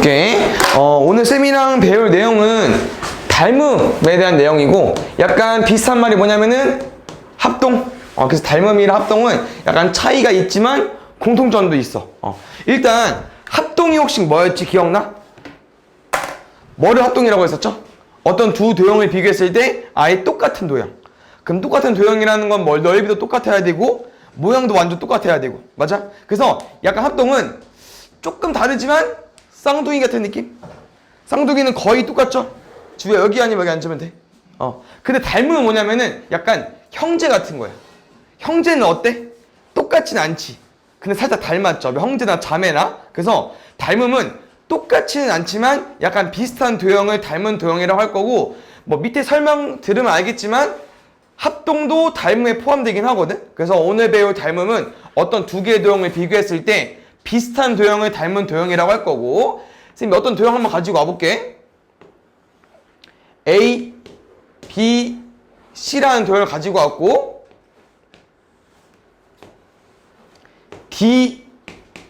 오케이. 오늘 쌤이랑 배울 내용은 닮음에 대한 내용이고 약간 비슷한 말이 뭐냐면은 합동. 그래서 닮음이랑 합동은 약간 차이가 있지만 공통점도 있어. 일단 합동이 혹시 뭐였지 기억나? 뭐를 합동이라고 했었죠? 어떤 두 도형을 비교했을 때 아예 똑같은 도형. 그럼 똑같은 도형이라는 건 넓이도 똑같아야 되고 모양도 완전 똑같아야 되고, 맞아? 그래서 약간 합동은 조금 다르지만 쌍둥이 같은 느낌? 쌍둥이는 거의 똑같죠? 주위에 여기 아니면 여기 앉으면 돼. 근데 닮음은 뭐냐면은 약간 형제 같은 거야. 형제는 어때? 똑같진 않지. 근데 살짝 닮았죠. 형제나 자매나. 그래서 닮음은 똑같지는 않지만 약간 비슷한 도형을 닮은 도형이라고 할 거고, 뭐 밑에 설명 들으면 알겠지만 합동도 닮음에 포함되긴 하거든. 그래서 오늘 배울 닮음은 어떤 두 개의 도형을 비교했을 때 비슷한 도형을 닮은 도형이라고 할 거고, 선생님 어떤 도형 한번 가지고 와볼게. A, B, C라는 도형을 가지고 왔고 D,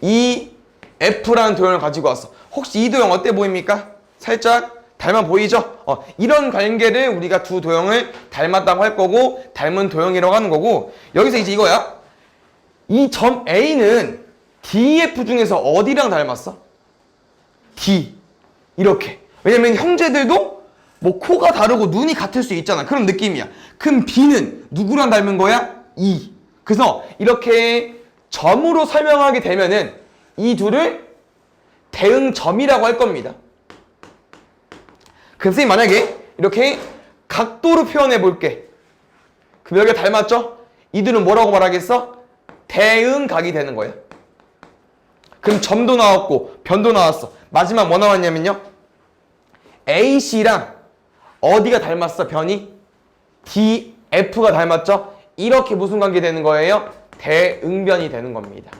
E, F라는 도형을 가지고 왔어. 혹시 이 도형 어때 보입니까? 살짝 닮아 보이죠? 이런 관계를 우리가 두 도형을 닮았다고 할 거고 닮은 도형이라고 하는 거고, 여기서 이제 이거야. 이 점 A는 DF 중에서 어디랑 닮았어? D. 이렇게. 왜냐면 형제들도 뭐 코가 다르고 눈이 같을 수 있잖아. 그런 느낌이야. 그럼 B는 누구랑 닮은 거야? E. 그래서 이렇게 점으로 설명하게 되면은 이 둘을 대응점이라고 할 겁니다. 그럼 선생님 만약에 이렇게 각도로 표현해 볼게. 그럼 여기가 닮았죠? 이들은 뭐라고 말하겠어? 대응각이 되는 거예요. 그럼 점도 나왔고 변도 나왔어. 마지막 뭐 나왔냐면요, AC랑 어디가 닮았어? 변이? DF가 닮았죠? 이렇게 무슨 관계 되는 거예요? 대응변이 되는 겁니다.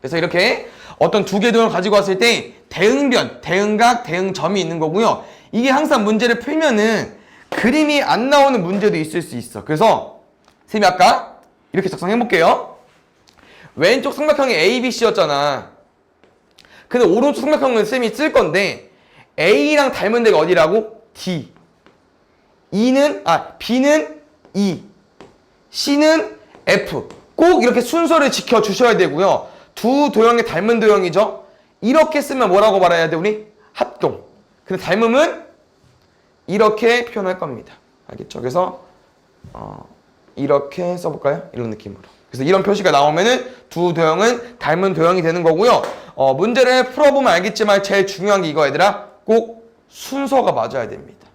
그래서 이렇게 어떤 두 개의 도형을 가지고 왔을 때 대응변, 대응각, 대응점이 있는 거고요. 이게 항상 문제를 풀면은 그림이 안 나오는 문제도 있을 수 있어. 그래서 선생님이 아까 이렇게 작성해 볼게요. 왼쪽 삼각형이 ABC였잖아. 근데 오른쪽 삼각형은 쌤이 쓸 건데 A랑 닮은 데가 어디라고? D. B는 E. C는 F. 꼭 이렇게 순서를 지켜주셔야 되고요. 두 도형이 닮은 도형이죠. 이렇게 쓰면 뭐라고 말해야 돼 우리? 합동. 근데 닮음은 이렇게 표현할 겁니다. 알겠죠? 그래서 이렇게 써볼까요? 이런 느낌으로. 그래서 이런 표시가 나오면은 두 도형은 닮은 도형이 되는 거고요. 문제를 풀어보면 알겠지만 제일 중요한 게 이거 얘들아. 꼭 순서가 맞아야 됩니다.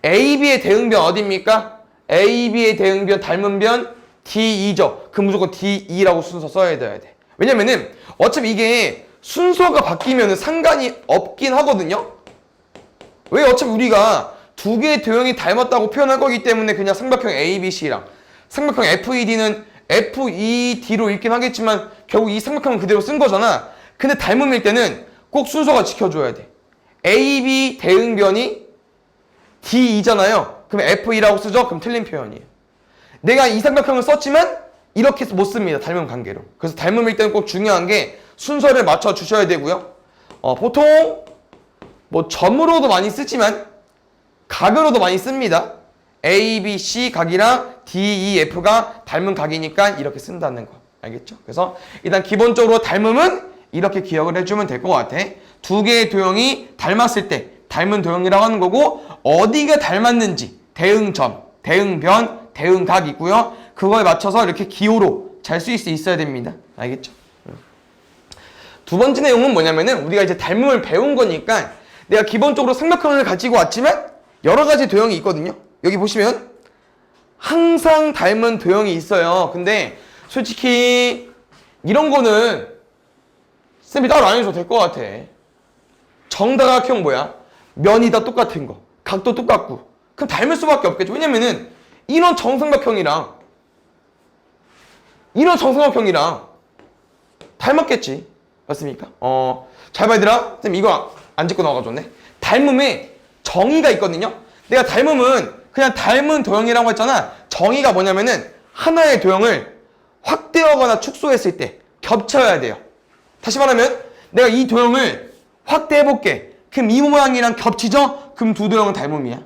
A, B의 대응변 어디입니까? A, B의 대응변 닮은 변 D2죠. 그럼 무조건 D2라고 순서 써야 돼. 왜냐면은 어차피 이게 순서가 바뀌면은 상관이 없긴 하거든요. 왜? 어차피 우리가 두 개의 도형이 닮았다고 표현할 거기 때문에 그냥 삼각형 ABC랑 삼각형 FED는 FED로 읽긴 하겠지만 결국 이 삼각형은 그대로 쓴 거잖아. 근데 닮음일 때는 꼭 순서가 지켜줘야 돼. AB 대응변이 D2잖아요. 그럼 FE라고 쓰죠? 그럼 틀린 표현이에요. 내가 이 삼각형을 썼지만 이렇게 못 씁니다. 닮음 관계로. 그래서 닮음일 때는 꼭 중요한 게 순서를 맞춰 주셔야 되고요. 보통 뭐 점으로도 많이 쓰지만 각으로도 많이 씁니다. A, B, C 각이랑 D, E, F가 닮은 각이니까 이렇게 쓴다는 거. 알겠죠? 그래서 일단 기본적으로 닮음은 이렇게 기억을 해주면 될 것 같아. 두 개의 도형이 닮았을 때 닮은 도형이라고 하는 거고, 어디가 닮았는지 대응점, 대응변, 대응각 있고요. 그거에 맞춰서 이렇게 기호로 잘 쓰일 수 있어야 됩니다. 알겠죠? 두 번째 내용은 뭐냐면은 우리가 이제 닮음을 배운 거니까 내가 기본적으로 삼각형을 가지고 왔지만 여러 가지 도형이 있거든요. 여기 보시면 항상 닮은 도형이 있어요. 근데 솔직히 이런 거는 쌤이 따로 안 해줘도 될 것 같아. 정다각형 뭐야? 면이 다 똑같은 거, 각도 똑같고, 그럼 닮을 수밖에 없겠죠. 왜냐면은 이런 정삼각형이랑 이런 정삼각형이랑 닮았겠지. 맞습니까? 잘 봐 얘들아. 쌤 이거 안 짚고 나와가지고네. 닮음에 정의가 있거든요. 내가 닮음은 그냥 닮은 도형이라고 했잖아. 정의가 뭐냐면은 하나의 도형을 확대하거나 축소했을 때 겹쳐야 돼요. 다시 말하면 내가 이 도형을 확대해볼게. 그럼 이 모양이랑 겹치죠? 그럼 두 도형은 닮음이야.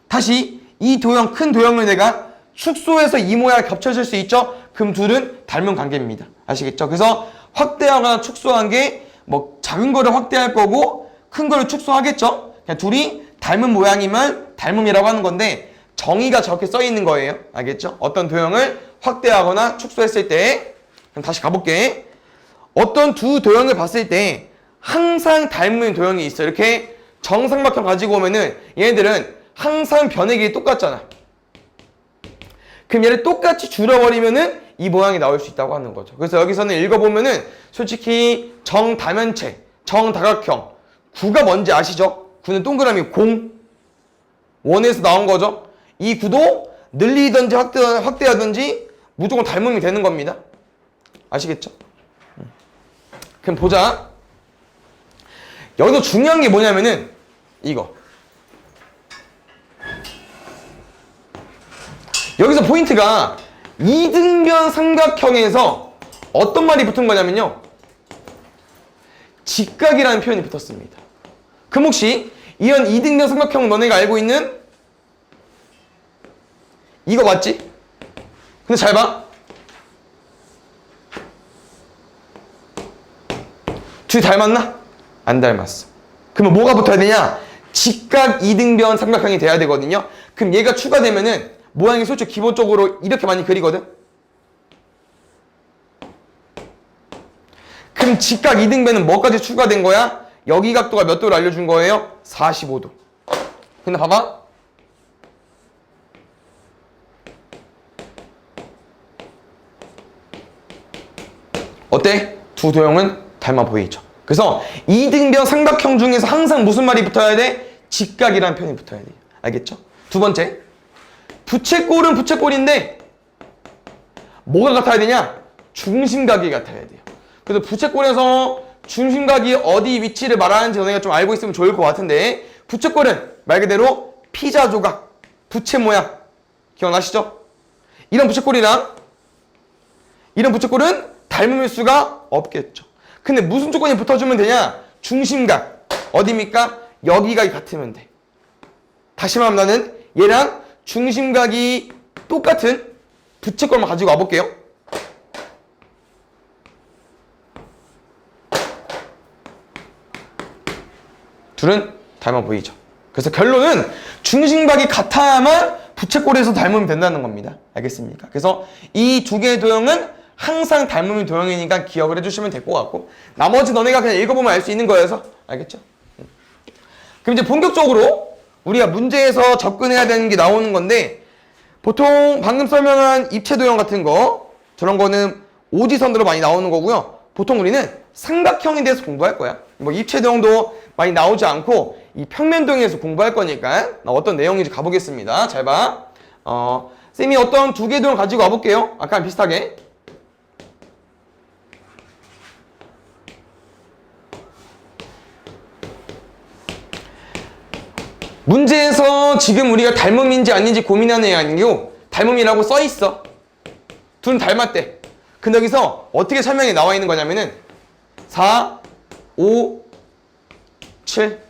다시 이 도형, 큰 도형을 내가 축소해서 이 모양이 겹쳐질 수 있죠? 그럼 둘은 닮은 관계입니다. 아시겠죠? 그래서 확대하거나 축소한 게 뭐 작은 거를 확대할 거고 큰 거를 축소하겠죠? 그냥 둘이 닮은 모양이면 닮음이라고 하는 건데 정의가 저렇게 써 있는 거예요. 알겠죠? 어떤 도형을 확대하거나 축소했을 때, 그럼 다시 가볼게. 어떤 두 도형을 봤을 때 항상 닮은 도형이 있어. 이렇게 정삼각형 가지고 오면은 얘네들은 항상 변의 길이 똑같잖아. 그럼 얘를 똑같이 줄여버리면은 이 모양이 나올 수 있다고 하는 거죠. 그래서 여기서는 읽어보면은 솔직히 정다면체, 정다각형, 구가 뭔지 아시죠? 구는 동그라미 공, 원에서 나온 거죠. 이 구도 늘리든지 확대하든지 무조건 닮음이 되는 겁니다. 아시겠죠? 그럼 보자. 여기서 중요한 게 뭐냐면은 이거. 여기서 포인트가 이등변 삼각형에서 어떤 말이 붙은 거냐면요. 직각이라는 표현이 붙었습니다. 그럼 혹시 이런 이등변 삼각형 너네가 알고 있는 이거 맞지? 근데 잘 봐. 둘이 닮았나? 안 닮았어. 그러면 뭐가 붙어야 되냐? 직각 이등변 삼각형이 돼야 되거든요. 그럼 얘가 추가되면은 모양이 솔직히 기본적으로 이렇게 많이 그리거든? 그럼 직각 이등변은 뭐까지 추가된 거야? 여기 각도가 몇 도를 알려준 거예요? 45도. 근데 봐봐. 어때? 두 도형은 닮아 보이죠? 그래서 이등변 삼각형 중에서 항상 무슨 말이 붙어야 돼? 직각이라는 표현이 붙어야 돼요. 알겠죠? 두 번째. 부채꼴은 부채꼴인데 뭐가 같아야 되냐? 중심각이 같아야 돼요. 그래서 부채꼴에서 중심각이 어디 위치를 말하는지 너네가 좀 알고 있으면 좋을 것 같은데 부채꼴은 말 그대로 피자 조각, 부채 모양 기억나시죠? 이런 부채꼴이랑 이런 부채꼴은 닮음일 수가 없겠죠. 근데 무슨 조건이 붙어주면 되냐? 중심각 어디입니까? 여기가 같으면 돼. 다시 말하면 나는 얘랑 중심각이 똑같은 부채꼴만 가지고 와볼게요. 둘은 닮아 보이죠. 그래서 결론은 중심각이 같아야만 부채꼴에서 닮으면 된다는 겁니다. 알겠습니까? 그래서 이 두 개의 도형은 항상 닮음이 도형이니까 기억을 해주시면 될 것 같고 나머지 너네가 그냥 읽어보면 알 수 있는 거여서 알겠죠? 그럼 이제 본격적으로 우리가 문제에서 접근해야 되는 게 나오는 건데 보통 방금 설명한 입체 도형 같은 거 저런 거는 오지선으로 많이 나오는 거고요. 보통 우리는 삼각형에 대해서 공부할 거야. 뭐 입체 도형도 많이 나오지 않고 이 평면 도형에서 공부할 거니까 어떤 내용인지 가보겠습니다. 잘 봐. 쌤이 어떤 두 개 도형 가지고 와볼게요. 아까랑 비슷하게. 문제에서 지금 우리가 닮음인지 아닌지 고민하는 애 아니고 닮음이라고 써있어. 둘은 닮았대. 근데 여기서 어떻게 설명이 나와 있는 거냐면은 4, 5, 7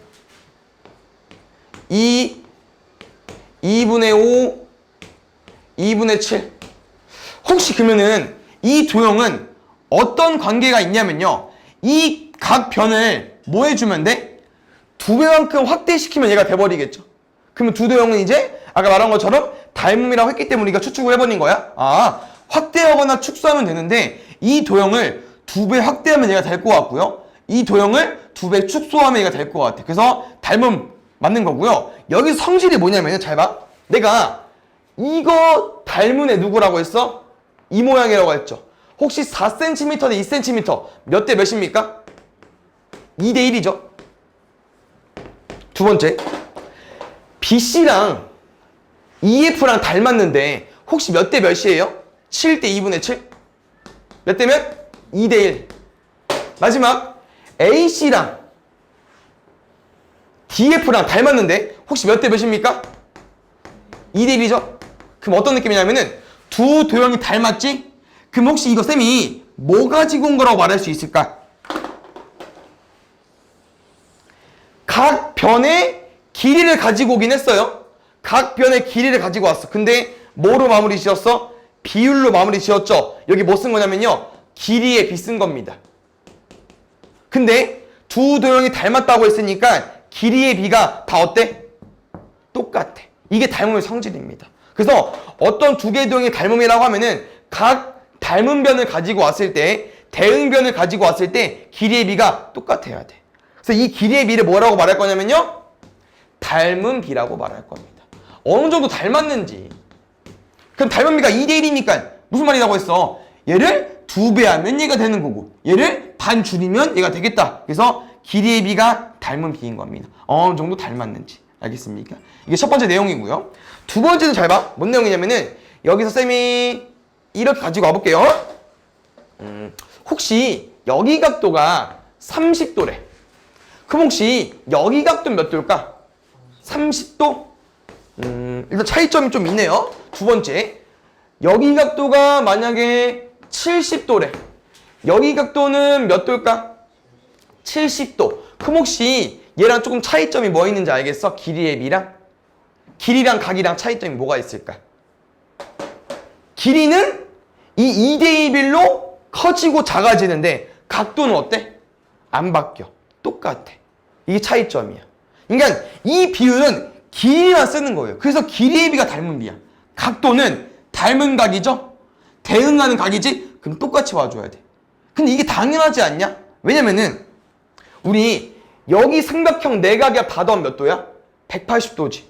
2분의 5 2분의 7 혹시 그러면은 이 도형은 어떤 관계가 있냐면요. 이 각 변을 뭐 해주면 돼? 두 배만큼 확대시키면 얘가 돼버리겠죠. 그러면 두 도형은 이제 아까 말한 것처럼 닮음이라고 했기 때문에 우리가 추측을 해버린 거야. 확대하거나 축소하면 되는데 이 도형을 두 배 확대하면 얘가 될 것 같고요. 이 도형을 두 배 축소하면 얘가 될 것 같아. 그래서 닮음 맞는 거고요. 여기 성질이 뭐냐면 잘 봐. 내가 이거 닮은 애 누구라고 했어? 이 모양이라고 했죠. 혹시 4cm 대 2cm 몇 대 몇입니까? 2대 1이죠. 두 번째, BC랑 EF랑 닮았는데 혹시 몇 대 몇이에요? 7대 2분의 7? 몇 대 몇? 2대 1. 마지막, AC랑 DF랑 닮았는데 혹시 몇 대 몇입니까? 2대 1이죠? 그럼 어떤 느낌이냐면은 두 도형이 닮았지? 그럼 혹시 이거 쌤이 뭐 가지고 온 거라고 말할 수 있을까? 각 변의 길이를 가지고 오긴 했어요. 각 변의 길이를 가지고 왔어. 근데 뭐로 마무리 지었어? 비율로 마무리 지었죠. 여기 뭐 쓴 거냐면요, 길이의 비 쓴 겁니다. 근데 두 도형이 닮았다고 했으니까 길이의 비가 다 어때? 똑같아. 이게 닮음의 성질입니다. 그래서 어떤 두 개의 도형이 닮음이라고 하면은 각 닮은 변을 가지고 왔을 때, 대응변을 가지고 왔을 때 길이의 비가 똑같아야 돼. 그래서 이 길이의 비를 뭐라고 말할 거냐면요, 닮은 비라고 말할 겁니다. 어느 정도 닮았는지. 그럼 닮은 비가 2대1이니까 무슨 말이라고 했어? 얘를 2배 하면 얘가 되는 거고, 얘를 반 줄이면 얘가 되겠다. 그래서 길이의 비가 닮은 비인 겁니다. 어느 정도 닮았는지. 알겠습니까? 이게 첫 번째 내용이고요. 두 번째는 잘 봐. 뭔 내용이냐면은 여기서 쌤이 이렇게 가지고 와볼게요. 혹시 여기 각도가 30도래. 그럼 혹시 여기 각도는 몇 도일까? 30도? 일단 차이점이 좀 있네요. 두 번째, 여기 각도가 만약에 70도래. 여기 각도는 몇 도일까? 70도. 그럼 혹시 얘랑 조금 차이점이 뭐 있는지 알겠어? 길이의 비랑? 길이랑 각이랑 차이점이 뭐가 있을까? 길이는 이 2대2 빌로 커지고 작아지는데 각도는 어때? 안 바뀌어. 똑같아. 이게 차이점이야. 그러니까 이 비율은 길이만 쓰는 거예요. 그래서 길이의 비가 닮은 비야. 각도는 닮은 각이죠? 대응하는 각이지? 그럼 똑같이 와줘야 돼. 근데 이게 당연하지 않냐? 왜냐면은 우리 여기 삼각형 내각의 바다는 몇 도야? 180도지.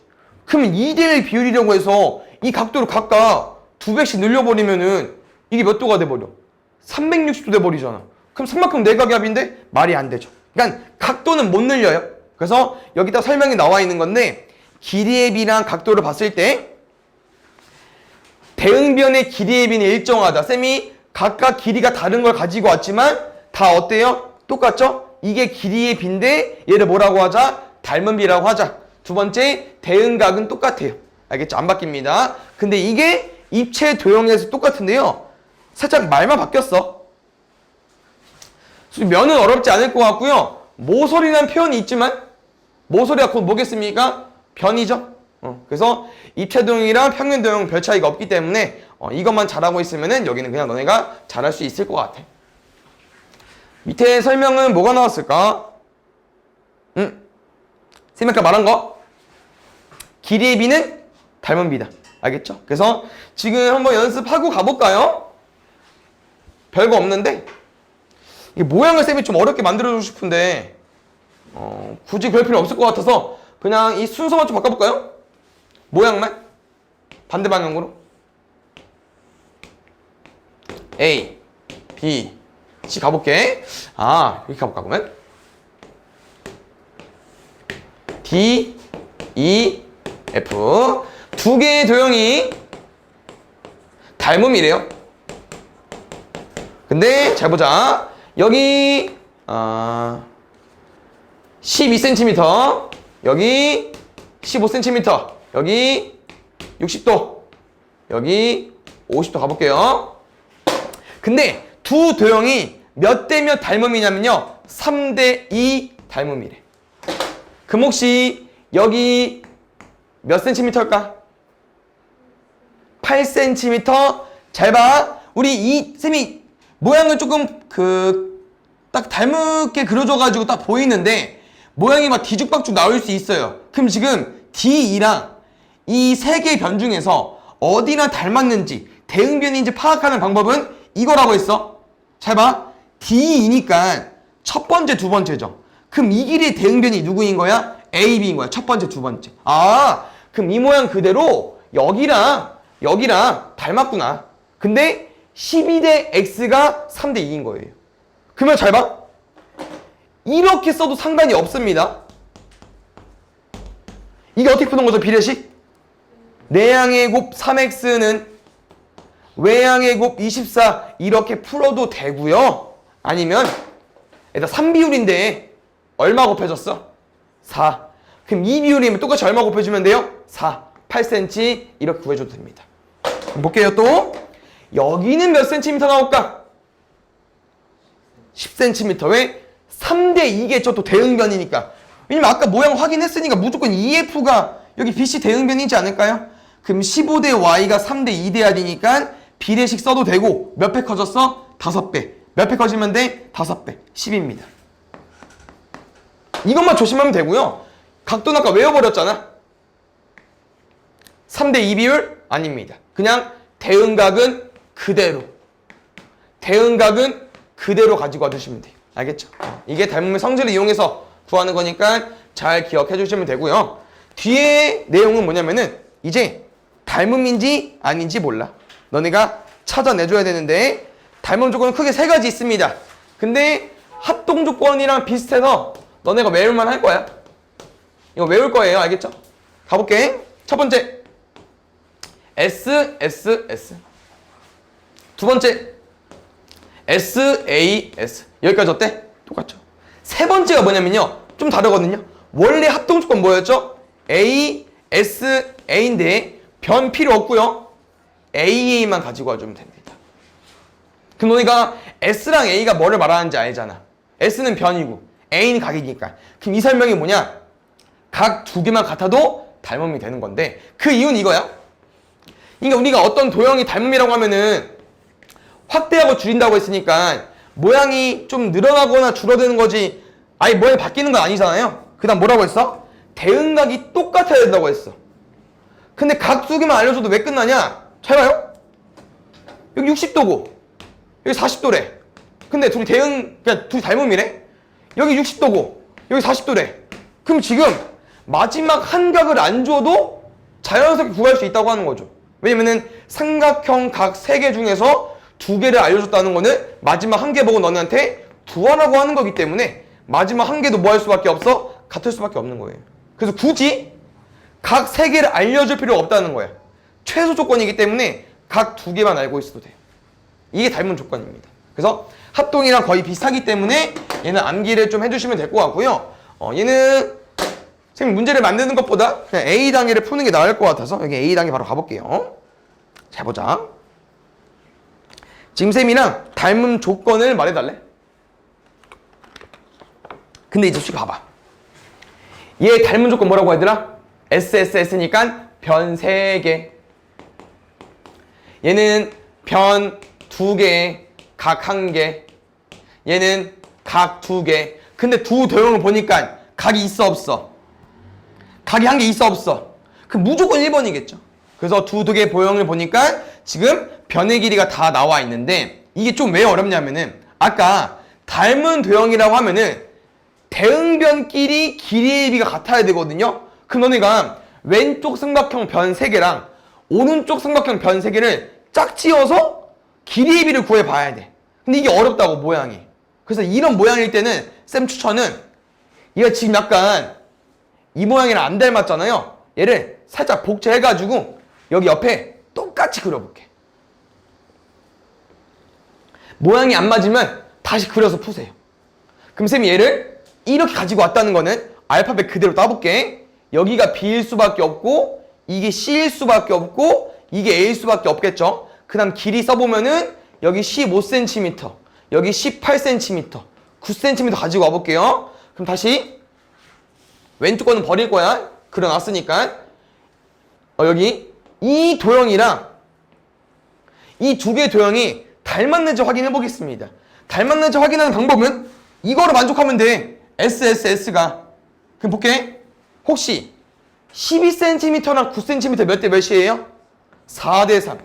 그러면 2대1 비율이라고 해서 이 각도를 각각 2배씩 늘려버리면은 이게 몇 도가 돼버려? 360도 돼버리잖아. 그럼 삼각형 내각의 합인데 말이 안 되죠. 그러니까 각도는 못 늘려요. 그래서 여기다 설명이 나와 있는 건데, 길이의 비랑 각도를 봤을 때 대응변의 길이의 비는 일정하다. 쌤이 각각 길이가 다른 걸 가지고 왔지만 다 어때요? 똑같죠? 이게 길이의 비인데 얘를 뭐라고 하자? 닮은 비라고 하자. 두 번째, 대응각은 똑같아요. 알겠죠? 안 바뀝니다. 근데 이게 입체 도형에서 똑같은데요, 살짝 말만 바뀌었어. 면은 어렵지 않을 것 같고요. 모서리라는 표현이 있지만 모서리가 곧 뭐겠습니까? 변이죠. 그래서 입체 도형이랑 평면 도형은 별 차이가 없기 때문에 이것만 잘하고 있으면은 여기는 그냥 너네가 잘할 수 있을 것 같아. 밑에 설명은 뭐가 나왔을까? 쌤이 아까 말한 거, 길이의 비는 닮은 비다. 알겠죠? 그래서 지금 한번 연습하고 가볼까요? 별거 없는데 이 모양을 쌤이 좀 어렵게 만들어주고 싶은데 굳이 그럴 필요 없을 것 같아서 그냥 이 순서만 좀 바꿔볼까요? 모양만 반대 방향으로 A, B, C 가볼게. 이렇게 가볼까 그러면 D, E, F. 두 개의 도형이 닮음이래요. 근데 잘 보자. 여기 12cm, 여기 15cm, 여기 60도, 여기 50도 가볼게요. 근데 두 도형이 몇 대 몇 닮음이냐면요, 3대2 닮음이래. 그럼 혹시 여기 몇 센티미터일까? 8cm. 잘 봐. 우리 쌤이 모양을 조금 딱 닮게 그려줘가지고 딱 보이는데 모양이 막 뒤죽박죽 나올 수 있어요. 그럼 지금 D2랑 이 세 개의 변 중에서 어디나 닮았는지 대응변인지 파악하는 방법은 이거라고 했어. 잘 봐. D2니까 첫 번째, 두 번째죠. 그럼 이 길이의 대응변이 누구인 거야? A, B인 거야. 첫 번째, 두 번째. 그럼 이 모양 그대로 여기랑 닮았구나. 근데 12대 X가 3대 2인 거예요. 그러면 잘 봐. 이렇게 써도 상관이 없습니다. 이게 어떻게 푸는 거죠? 비례식? 내양의 곱 3X는 외양의 곱 24 이렇게 풀어도 되고요. 아니면 일단 3비율인데 얼마 곱해졌어? 4. 그럼 2비율이면 똑같이 얼마 곱해주면 돼요? 4. 8cm 이렇게 구해줘도 됩니다. 볼게요. 또 여기는 몇 센티미터 나올까? 10cm. 왜? 3대 2겠죠. 또 대응변이니까. 왜냐면 아까 모양 확인했으니까 무조건 EF가 여기 BC 대응변이지 않을까요? 그럼 15대 Y가 3대 2 돼야 되니까 비례식 써도 되고 몇 배 커졌어? 5배. 몇 배 커지면 돼? 5배. 10입니다. 이것만 조심하면 되고요. 각도는 아까 외워버렸잖아. 3대 2 비율? 아닙니다. 그냥 대응각은 그대로. 대응각은 그대로 가지고 와주시면 돼요. 알겠죠? 이게 닮음의 성질을 이용해서 구하는 거니까 잘 기억해 주시면 되고요. 뒤에 내용은 뭐냐면은 이제 닮음인지 아닌지 몰라. 너네가 찾아내줘야 되는데 닮음 조건은 크게 3가지 있습니다. 근데 합동 조건이랑 비슷해서 너네가 외울만 할 거야. 이거 외울 거예요. 알겠죠? 가볼게. 첫 번째 S, S, S. 두 번째 S, A, S. 여기까지 어때? 똑같죠? 세 번째가 뭐냐면요. 좀 다르거든요. 원래 합동 조건 뭐였죠? A, S, A인데 변 필요 없고요. AA만 가지고 와주면 됩니다. 그럼 너희가 S랑 A가 뭐를 말하는지 알잖아. S는 변이고 A는 각이니까. 그럼 이 설명이 뭐냐? 각 2개만 같아도 닮음이 되는 건데 그 이유는 이거야. 그러니까 우리가 어떤 도형이 닮음이라고 하면은 확대하고 줄인다고 했으니까 모양이 좀 늘어나거나 줄어드는 거지 아예 모양이 바뀌는 건 아니잖아요. 그 다음 뭐라고 했어? 대응각이 똑같아야 된다고 했어. 근데 각 2개만 알려줘도 왜 끝나냐? 잘 봐요. 여기 60도고 여기 40도래. 근데 둘이 그냥 둘이 닮음이래. 여기 60도고 여기 40도래. 그럼 지금 마지막 한 각을 안 줘도 자연스럽게 구할 수 있다고 하는 거죠. 왜냐면은 삼각형 각 3개 중에서 2개를 알려줬다는 거는 마지막 한 개 보고 너네한테 두하라고 하는 거기 때문에 마지막 한 개도 뭐 할 수밖에 없어? 같을 수밖에 없는 거예요. 그래서 굳이 각 3개를 알려줄 필요가 없다는 거야. 최소 조건이기 때문에 각 2개만 알고 있어도 돼. 이게 닮은 조건입니다. 그래서 합동이랑 거의 비슷하기 때문에 얘는 암기를 좀 해주시면 될 것 같고요. 얘는 선생님 문제를 만드는 것보다 그냥 A 단계를 푸는 게 나을 것 같아서 여기 A 단계 바로 가볼게요. 잘 보자. 지금 쌤이랑 닮은 조건을 말해달래. 근데 이제 솔직히 봐봐. 얘 닮은 조건 뭐라고 하더라? SSS니까 변 3개. 얘는 변 2개, 각 1개. 얘는 각 2개. 근데 두 도형을 보니까 각이 있어 없어? 각이 1개 있어 없어? 그럼 무조건 1번이겠죠. 그래서 두 개의 도형을 보니까 지금 변의 길이가 다 나와 있는데 이게 좀 왜 어렵냐면은 아까 닮은 도형이라고 하면은 대응변끼리 길이의 비가 같아야 되거든요. 그럼 너네가 왼쪽 삼각형 변 3개랑 오른쪽 삼각형 변 3개를 짝지어서 길이의 비를 구해봐야 돼. 근데 이게 어렵다고 모양이. 그래서 이런 모양일 때는 쌤 추천은 얘가 지금 약간 이 모양이랑 안 닮았잖아요. 얘를 살짝 복제해가지고 여기 옆에 똑같이 그려볼게. 모양이 안 맞으면 다시 그려서 푸세요. 그럼 쌤이 얘를 이렇게 가지고 왔다는 거는 알파벳 그대로 따볼게. 여기가 B일 수밖에 없고 이게 C일 수밖에 없고 이게 A일 수밖에 없겠죠. 그 다음 길이 써보면은 여기 15cm, 여기 18cm, 9cm 가지고 와볼게요. 그럼 다시 왼쪽 거는 버릴 거야. 그려놨으니까 여기 이 도형이랑 이 두 개의 도형이 닮았는지 확인해 보겠습니다. 닮았는지 확인하는 방법은 이거로 만족하면 돼. SSS가. 그럼 볼게. 혹시 12cm랑 9cm 몇 대 몇이에요? 4대 3.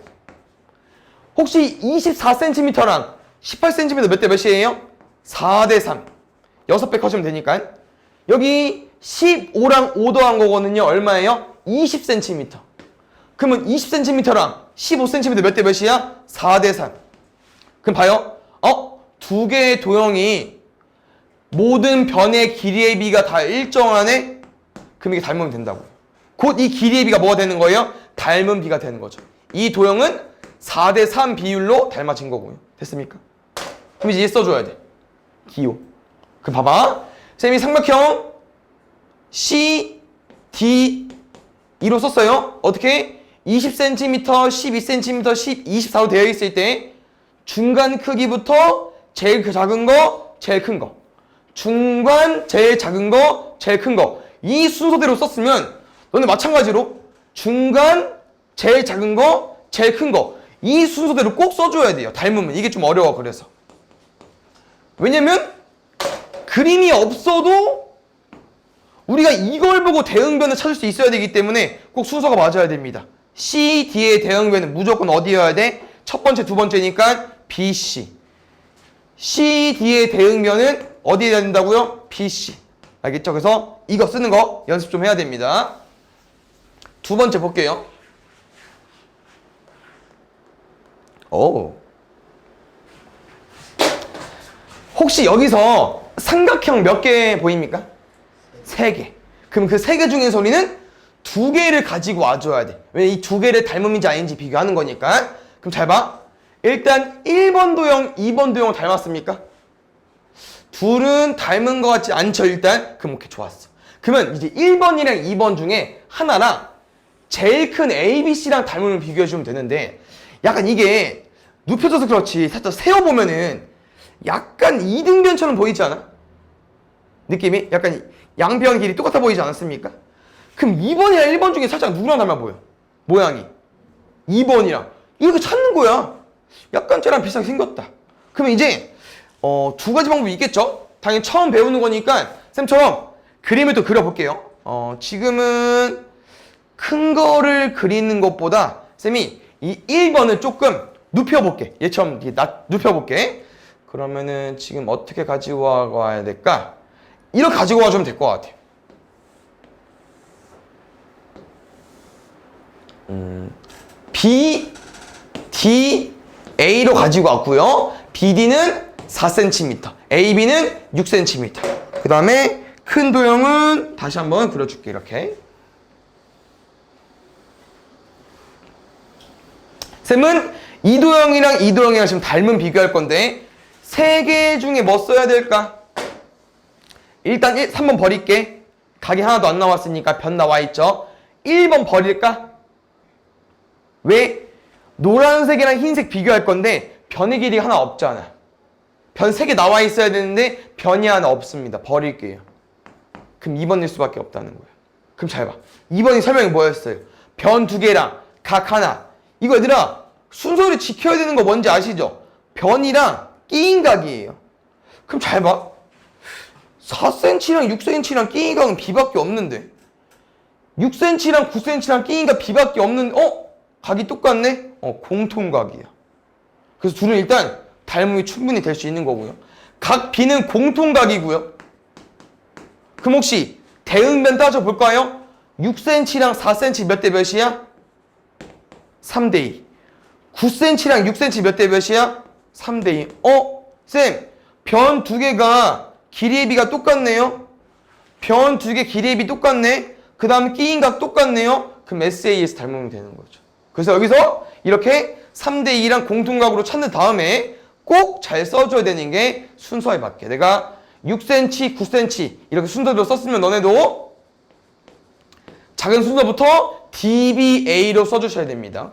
혹시 24cm랑 18cm 몇 대 몇이에요? 4대 3. 6배 커지면 되니까. 여기 15랑 5 더한 거거든요. 얼마예요? 20cm. 그러면 20cm랑 15cm 몇 대 몇이야? 4대 3. 그럼 봐요. 두 개의 도형이 모든 변의 길이의 비가 다 일정하네? 그럼 이게 닮으면 된다고. 곧 이 길이의 비가 뭐가 되는 거예요? 닮은 비가 되는 거죠. 이 도형은 4대 3 비율로 닮아진 거고요. 됐습니까? 그럼 이제 써줘야 돼. 기호. 그럼 봐봐. 쌤이 삼각형 C, D, E로 썼어요. 어떻게? 20cm, 12cm, 24로 되어 있을 때 중간 크기부터 제일 작은 거, 제일 큰 거. 중간, 제일 작은 거, 제일 큰 거. 이 순서대로 썼으면 너네 마찬가지로 중간, 제일 작은 거, 제일 큰 거. 이 순서대로 꼭 써줘야 돼요. 닮으면. 이게 좀 어려워, 그래서. 왜냐면 그림이 없어도 우리가 이걸 보고 대응변을 찾을 수 있어야 되기 때문에 꼭 순서가 맞아야 됩니다. C, D의 대응변은 무조건 어디여야 돼? 첫 번째, 두 번째니까 B, C. C, D의 대응변은 어디에 해야 된다고요? B, C. 알겠죠? 그래서 이거 쓰는 거 연습 좀 해야 됩니다. 두 번째 볼게요. 오. 혹시 여기서 삼각형 몇 개 보입니까? 3개. 그럼 그 3개 중에서 우리는 2개를 가지고 와줘야 돼. 왜 이 2개를 닮음인지 아닌지 비교하는 거니까. 그럼 잘 봐. 일단 1번 도형, 2번 도형을 닮았습니까? 둘은 닮은 것 같지 않죠, 일단? 그럼 오케이, 좋았어. 그러면 이제 1번이랑 2번 중에 하나랑 제일 큰 A, B, C랑 닮음을 비교해주면 되는데 약간 이게 눕혀져서 그렇지 살짝 세워보면은 약간 이등변처럼 보이지 않아? 느낌이? 약간 양변 길이 똑같아 보이지 않았습니까? 그럼 2번이랑 1번 중에 살짝 누구랑 닮아 보여? 모양이 2번이랑 이렇게 찾는 거야. 약간 쟤랑 비슷하게 생겼다. 그러면 이제 2가지 방법이 있겠죠? 당연히 처음 배우는 거니까 쌤처럼 그림을 또 그려볼게요. 지금은 큰 거를 그리는 것보다 쌤이 이 1번을 조금 눕혀볼게. 얘처럼 눕혀볼게. 그러면은 지금 어떻게 가지고 와야 될까? 이렇게 가지고 와주면 될 것 같아요. B, D, A로 가지고 왔고요. BD는 4cm, AB는 6cm. 그 다음에 큰 도형은 다시 한번 그려줄게. 이렇게. 쌤은 이 도형이랑 이 도형이랑 지금 닮은 비교할 건데 3개 중에 뭐 써야 될까? 일단 3번 버릴게. 각이 하나도 안 나왔으니까 변 나와 있죠. 1번 버릴까? 왜? 노란색이랑 흰색 비교할 건데 변의 길이가 하나 없잖아. 변 3개 나와 있어야 되는데 변이 하나 없습니다. 버릴게요. 그럼 2번일 수밖에 없다는 거예요. 그럼 잘 봐. 2번이 설명이 뭐였어요? 변 2개랑 각 하나. 이거 얘들아 순서를 지켜야 되는 거 뭔지 아시죠? 변이랑 끼인 각이에요. 그럼 잘 봐. 4cm랑 6cm랑 끼인 각은 B밖에 없는데 6cm랑 9cm랑 끼인 각 B밖에 없는 각이 똑같네? 공통각이야. 그래서 둘은 일단 닮음이 충분히 될 수 있는 거고요. 각 B는 공통각이고요. 그럼 혹시 대응변 따져볼까요? 6cm랑 4cm 몇 대 몇이야? 3대2. 9cm랑 6cm 몇 대 몇이야? 3대2. 쌤, 변 2개가 길이의 비가 똑같네요? 변 2개 길이의 비 똑같네? 그 다음 끼인 각 똑같네요? 그럼 SA에서 닮으면 되는 거죠. 그래서 여기서 이렇게 3대2랑 공통각으로 찾는 다음에 꼭 잘 써줘야 되는 게 순서에 맞게. 내가 6cm, 9cm 이렇게 순서대로 썼으면 너네도 작은 순서부터 DBA로 써주셔야 됩니다.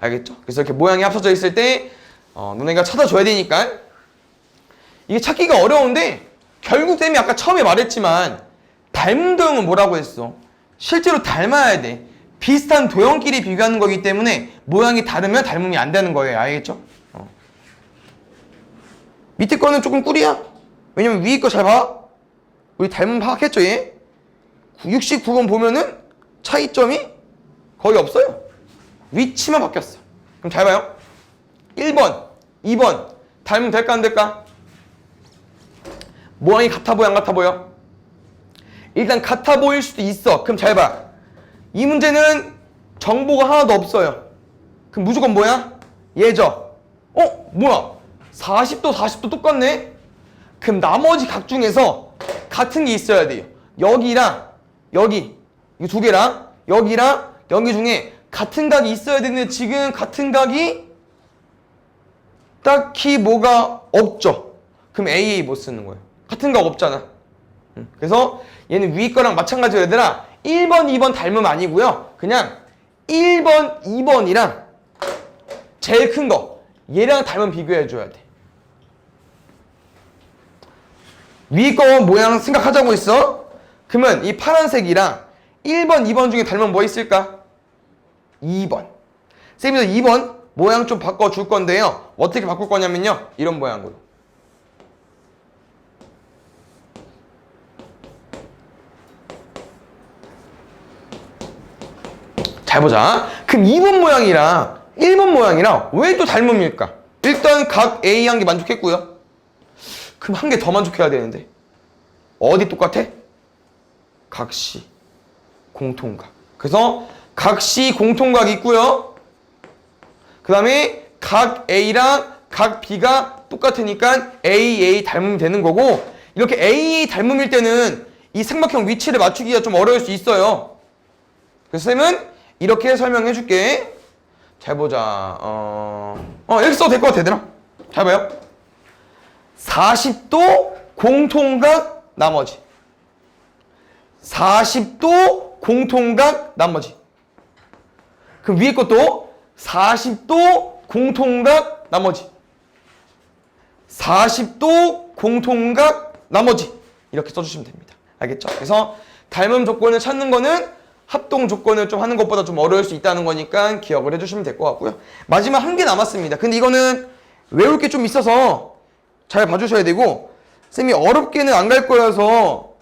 알겠죠? 그래서 이렇게 모양이 합쳐져 있을 때 너네가 찾아줘야 되니까 이게 찾기가 어려운데 결국 쌤이 아까 처음에 말했지만 닮은 도형은 뭐라고 했어? 실제로 닮아야 돼. 비슷한 도형끼리 비교하는 거기 때문에 모양이 다르면 닮음이 안 되는 거예요. 알겠죠? 밑에 거는 조금 꿀이야. 왜냐면 위에 거 잘 봐. 우리 닮음 파악했죠, 얘? 69번 보면은 차이점이 거의 없어요. 위치만 바뀌었어. 그럼 잘 봐요. 1번, 2번 닮으면 될까 안 될까? 모양이 같아 보여 안 같아 보여? 일단 같아 보일 수도 있어. 그럼 잘 봐. 이 문제는 정보가 하나도 없어요. 그럼 무조건 뭐야? 얘죠. 뭐야? 40도 40도 똑같네? 그럼 나머지 각 중에서 같은 게 있어야 돼요. 여기랑 여기 이 2개랑 여기랑 여기 중에 같은 각이 있어야 되는데 지금 같은 각이 딱히 뭐가 없죠. 그럼 AA 못 쓰는 거예요. 같은 각 없잖아. 그래서 얘는 위에 거랑 마찬가지로 얘들아 1번, 2번 닮음 아니고요. 그냥 1번, 2번이랑 제일 큰 거 얘랑 닮음 비교해줘야 돼. 위에 거 모양 생각하자고 했어? 그러면 이 파란색이랑 1번, 2번 중에 닮은 뭐 있을까? 2번. 쌤이 2번 모양 좀 바꿔줄 건데요. 어떻게 바꿀 거냐면요. 이런 모양으로. 잘 보자. 그럼 2번 모양이랑 1번 모양이랑 왜 또 닮음일까? 일단 각 A 한 개 만족했고요. 그럼 한 개 더 만족해야 되는데 어디 똑같아? 각시 공통각. 그래서 각시 공통각 있고요. 그 다음에 각 A랑 각 B가 똑같으니까 AA 닮음이 되는 거고, 이렇게 AA 닮음일 때는 이 삼각형 위치를 맞추기가 좀 어려울 수 있어요. 그래서 쌤은 이렇게 설명해 줄게. 잘 보자. 이렇게 써도 될 것 같아, 얘들아. 잘 봐요. 40도 공통각 나머지. 40도 공통각 나머지. 그럼 위에 것도 40도 공통각 나머지. 40도 공통각 나머지. 이렇게 써주시면 됩니다. 알겠죠? 그래서 닮음 조건을 찾는 거는 합동 조건을 좀 하는 것보다 좀 어려울 수 있다는 거니까 기억을 해주시면 될 것 같고요. 마지막 한 개 남았습니다. 근데 이거는 외울 게 좀 있어서 잘 봐주셔야 되고, 쌤이 어렵게는 안 갈 거라서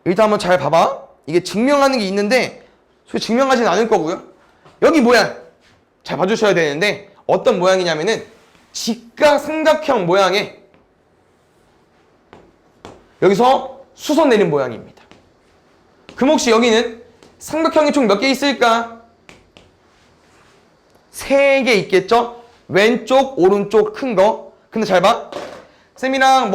일단 한번 잘 봐봐. 이게 증명하는 게 있는데 솔직히 증명하지는 않을 거고요. 여기 모양 잘 봐주셔야 되는데 어떤 모양이냐면은 직각삼각형 모양에 여기서 수선 내린 모양입니다. 그럼 혹시 여기는 삼각형이 총 몇 개 있을까? 3개 있겠죠? 왼쪽, 오른쪽 큰 거. 근데 잘 봐. 쌤이랑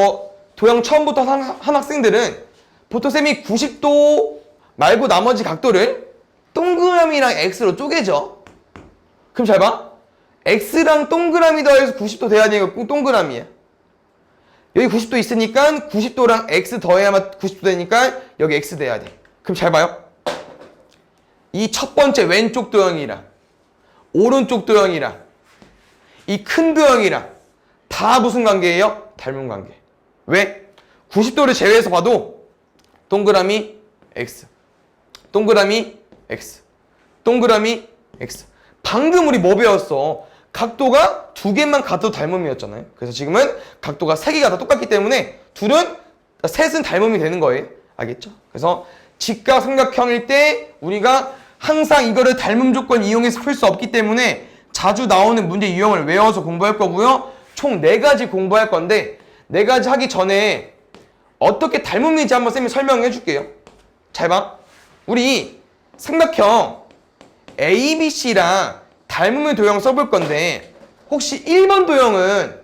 도형 처음부터 한 학생들은 보통 쌤이 90도 말고 나머지 각도를 동그라미랑 X로 쪼개죠. 그럼 잘 봐. X랑 동그라미 더해서 90도 돼야 되니까 꼭 동그라미야. 여기 90도 있으니까 90도랑 X 더해야만 90도 되니까 여기 X 돼야 돼. 그럼 잘 봐요. 이 첫 번째 왼쪽 도형이랑 오른쪽 도형이랑 이 큰 도형이랑 다 무슨 관계예요? 닮은 관계. 왜? 90도를 제외해서 봐도 동그라미 X, 동그라미 X, 동그라미 X. 방금 우리 뭐 배웠어? 각도가 2개만 같아도 닮음이었잖아요. 그래서 지금은 각도가 3개가 다 똑같기 때문에 셋은 닮음이 되는 거예요. 알겠죠? 그래서 직각삼각형일 때 우리가 항상 이거를 닮음 조건 이용해서 풀 수 없기 때문에 자주 나오는 문제 유형을 외워서 공부할 거고요. 총 4가지 공부할 건데 4가지 하기 전에 어떻게 닮음인지 한번 쌤이 설명해 줄게요. 잘 봐. 우리 삼각형 ABC랑 닮음의 도형 써볼 건데 혹시 1번 도형은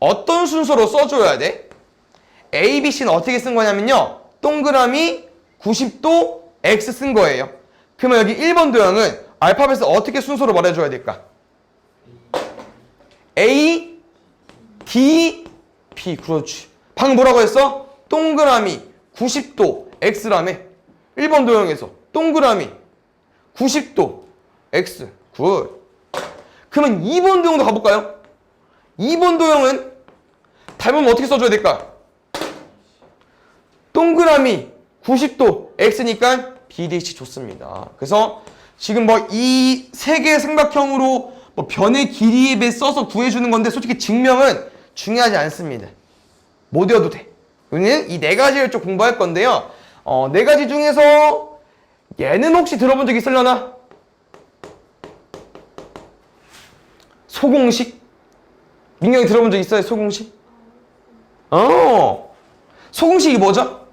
어떤 순서로 써줘야 돼? ABC는 어떻게 쓴 거냐면요. 동그라미 90도 X 쓴 거예요. 그러면 여기 1번 도형은 알파벳을 어떻게 순서로 말해줘야 될까? A, D, B. 그렇지. 방금 뭐라고 했어? 동그라미 90도 X라며. 1번 도형에서 동그라미 90도 X. 굿. 그러면 2번 도형도 가볼까요? 2번 도형은 닮으면 어떻게 써줘야 될까? 동그라미 90도 X니까 BDC 좋습니다. 그래서 지금 이 3개의 삼각형으로 변의 길이에 비해 써서 구해주는 건데 솔직히 증명은 중요하지 않습니다. 못 외워도 돼. 우리는 이 4가지를 좀 공부할 건데요. 4가지 중에서 얘는 혹시 들어본 적 있으려나? 소공식? 민경이 들어본 적 있어요? 소공식? 소공식이 뭐죠?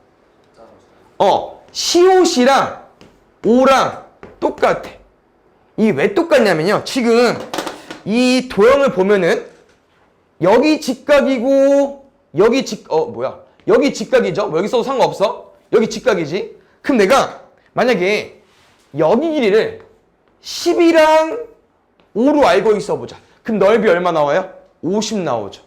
COC랑 O랑 똑같아. 이게 왜 똑같냐면요. 지금 이 도형을 보면은 여기 직각이고 여기 여기 직각이죠? 여기 써도 상관없어. 여기 직각이지. 그럼 내가 만약에 여기 길이를 10이랑 5로 알고 있어 보자. 그럼 넓이 얼마 나와요? 50 나오죠.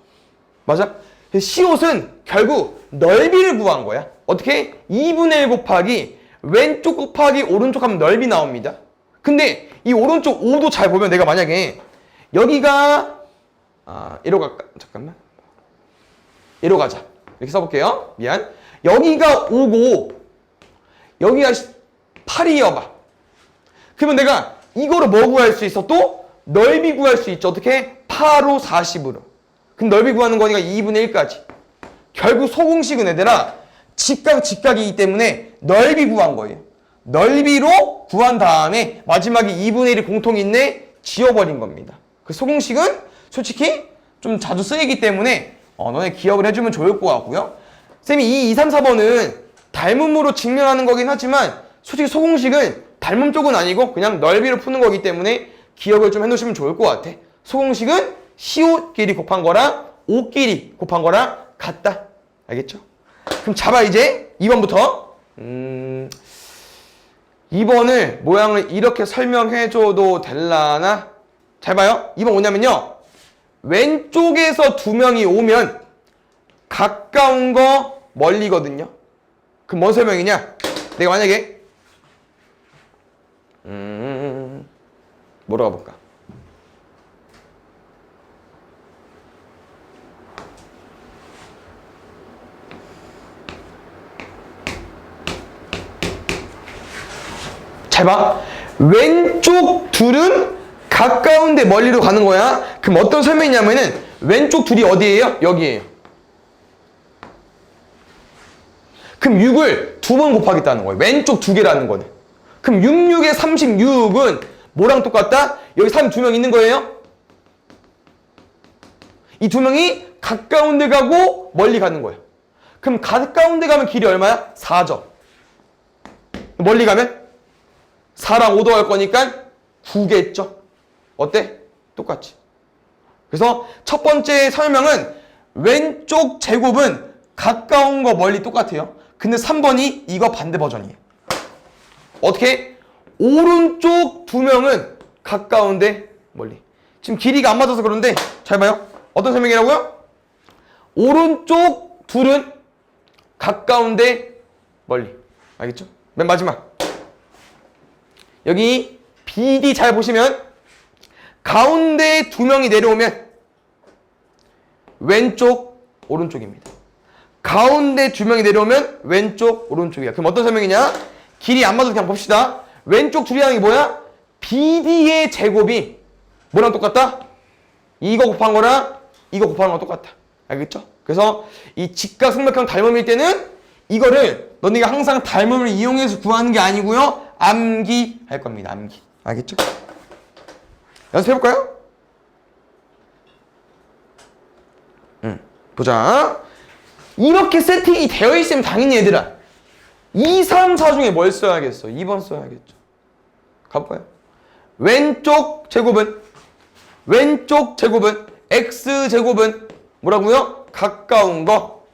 맞아? CO는 결국 넓이를 구한 거야. 어떻게? 2분의 1 곱하기 왼쪽 곱하기 오른쪽 하면 넓이 나옵니다. 근데 이 오른쪽 5도 잘 보면 내가 만약에 여기가 이로 갈까? 잠깐만. 이로 가자. 이렇게 써볼게요. 미안. 여기가 5고 여기가 8이어봐. 그러면 내가 이거를 뭐 구할 수 있어? 또 넓이 구할 수 있죠. 어떻게? 8, 5, 40으로. 그럼 넓이 구하는 거니까 2분의 1까지. 결국 소공식은 얘들아 직각이기 때문에 넓이 구한 거예요. 넓이로 구한 다음에 마지막에 2분의 1이 공통이 있네 지워버린 겁니다. 그 소공식은 솔직히 좀 자주 쓰이기 때문에 너네 기억을 해주면 좋을 것 같고요. 쌤이 2, 2, 3, 4번은 닮음으로 증명하는 거긴 하지만 솔직히 소공식은 닮음 쪽은 아니고 그냥 넓이로 푸는 거기 때문에 기억을 좀 해놓으시면 좋을 것 같아. 소공식은 시옷끼리 곱한 거랑 옷끼리 곱한 거랑 같다. 알겠죠? 그럼 잡아 이제 2번부터 2번을 모양을 이렇게 설명해줘도 될라나? 잘 봐요. 2번 뭐냐면요. 왼쪽에서 두 명이 오면 가까운 거 멀리거든요. 그럼 뭔 설명이냐? 내가 만약에 뭐라고 볼까? 잘 봐. 왼쪽 둘은 가까운데 멀리로 가는 거야. 그럼 어떤 설명이냐면은 왼쪽 둘이 어디예요? 여기예요. 그럼 6을 두 번 곱하겠다는 거예요. 왼쪽 두 개라는 거는. 그럼 6, 6에 36은 뭐랑 똑같다? 여기 사람 두 명 있는 거예요. 이 두 명이 가까운 데 가고 멀리 가는 거예요. 그럼 가까운 데 가면 길이 얼마야? 4죠. 멀리 가면 4랑 5 더할 거니까 9겠죠. 어때? 똑같지. 그래서 첫 번째 설명은 왼쪽 제곱은 가까운 거 멀리 똑같아요. 근데 3번이 이거 반대 버전이에요. 어떻게? 오른쪽 두 명은 가까운데 멀리. 지금 길이가 안 맞아서 그런데 잘 봐요. 어떤 설명이라고요? 오른쪽 둘은 가까운데 멀리. 알겠죠? 맨 마지막. 여기 BD 잘 보시면 가운데 두 명이 내려오면 왼쪽, 오른쪽입니다. 가운데 두 명이 내려오면 왼쪽, 오른쪽이야. 그럼 어떤 설명이냐? 길이 안 맞아서 그냥 봅시다. 왼쪽 둘이라는 게 뭐야? BD의 제곱이 뭐랑 똑같다? 이거 곱한 거랑 이거 곱한 거랑 똑같다. 알겠죠? 그래서 이 직각삼각형 닮음일 때는 이거를 너네가 항상 닮음을 이용해서 구하는 게 아니고요. 암기할 겁니다. 암기. 알겠죠? 연습해볼까요? 보자. 이렇게 세팅이 되어 있으면 당연히 얘들아 2, 3, 4 중에 뭘 써야겠어? 2번 써야겠죠. 가볼까요? 왼쪽 제곱은 X제곱은 뭐라고요? 가까운 거.